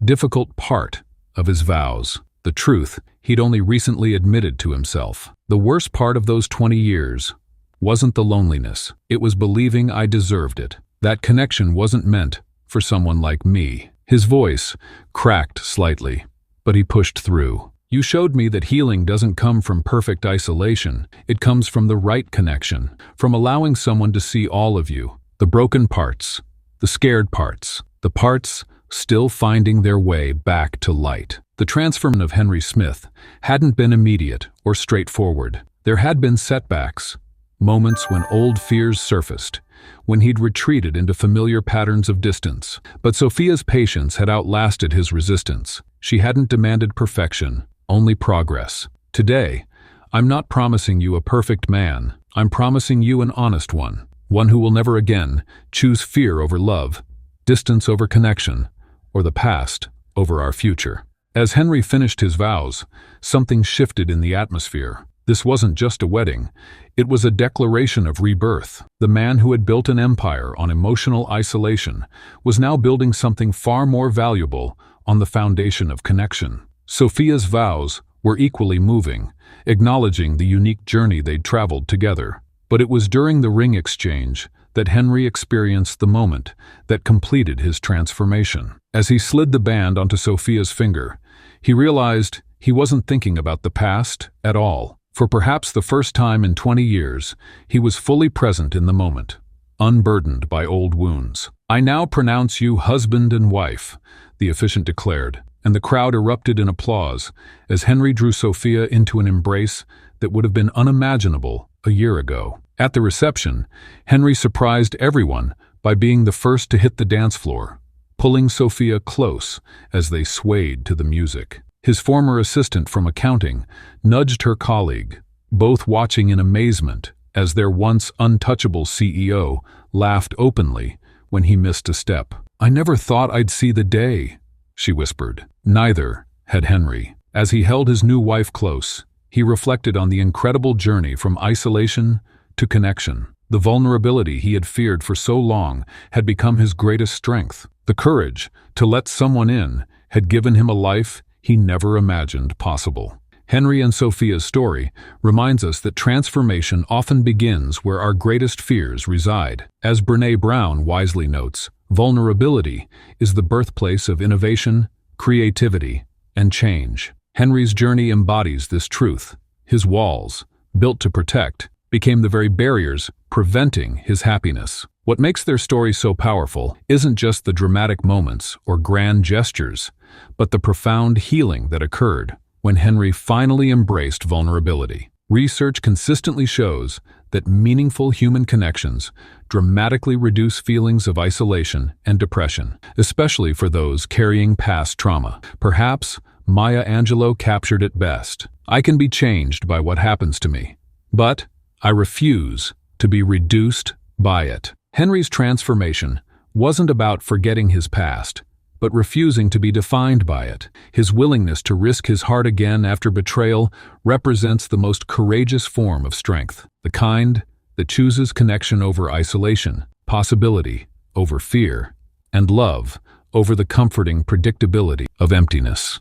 difficult part of his vows, the truth he'd only recently admitted to himself. The worst part of those 20 years wasn't the loneliness. It was believing I deserved it. That connection wasn't meant for someone like me. His voice cracked slightly, but he pushed through. "You showed me that healing doesn't come from perfect isolation. It comes from the right connection, from allowing someone to see all of you, the broken parts, the scared parts, the parts still finding their way back to light." The transformation of Henry Smith hadn't been immediate or straightforward. There had been setbacks, moments when old fears surfaced, when he'd retreated into familiar patterns of distance. But Sophia's patience had outlasted his resistance. She hadn't demanded perfection, only progress. "Today, I'm not promising you a perfect man. I'm promising you an honest one who will never again choose fear over love, distance over connection, or the past over our future." As Henry finished his vows, something shifted in the atmosphere. This wasn't just a wedding, it was a declaration of rebirth. The man who had built an empire on emotional isolation was now building something far more valuable on the foundation of connection. Sophia's vows were equally moving, acknowledging the unique journey they'd traveled together. But it was during the ring exchange that Henry experienced the moment that completed his transformation. As he slid the band onto Sophia's finger, he realized he wasn't thinking about the past at all. For perhaps the first time in 20 years, he was fully present in the moment, unburdened by old wounds. "I now pronounce you husband and wife," the officiant declared, and the crowd erupted in applause as Henry drew Sophia into an embrace that would have been unimaginable a year ago. At the reception, Henry surprised everyone by being the first to hit the dance floor, pulling Sophia close as they swayed to the music. His former assistant from accounting nudged her colleague, both watching in amazement as their once untouchable CEO laughed openly when he missed a step. "I never thought I'd see the day," she whispered. Neither had Henry. As he held his new wife close, he reflected on the incredible journey from isolation to connection. The vulnerability he had feared for so long had become his greatest strength. The courage to let someone in had given him a life he never imagined possible. Henry and Sophia's story reminds us that transformation often begins where our greatest fears reside. As Brené Brown wisely notes, vulnerability is the birthplace of innovation, creativity, and change. Henry's journey embodies this truth. His walls, built to protect, became the very barriers preventing his happiness. What makes their story so powerful isn't just the dramatic moments or grand gestures, but the profound healing that occurred when Henry finally embraced vulnerability. Research consistently shows that meaningful human connections dramatically reduce feelings of isolation and depression, especially for those carrying past trauma. Perhaps Maya Angelou captured it best. "I can be changed by what happens to me, but I refuse to be reduced by it." Henry's transformation wasn't about forgetting his past, but refusing to be defined by it. His willingness to risk his heart again after betrayal represents the most courageous form of strength, the kind that chooses connection over isolation, possibility over fear, and love over the comforting predictability of emptiness.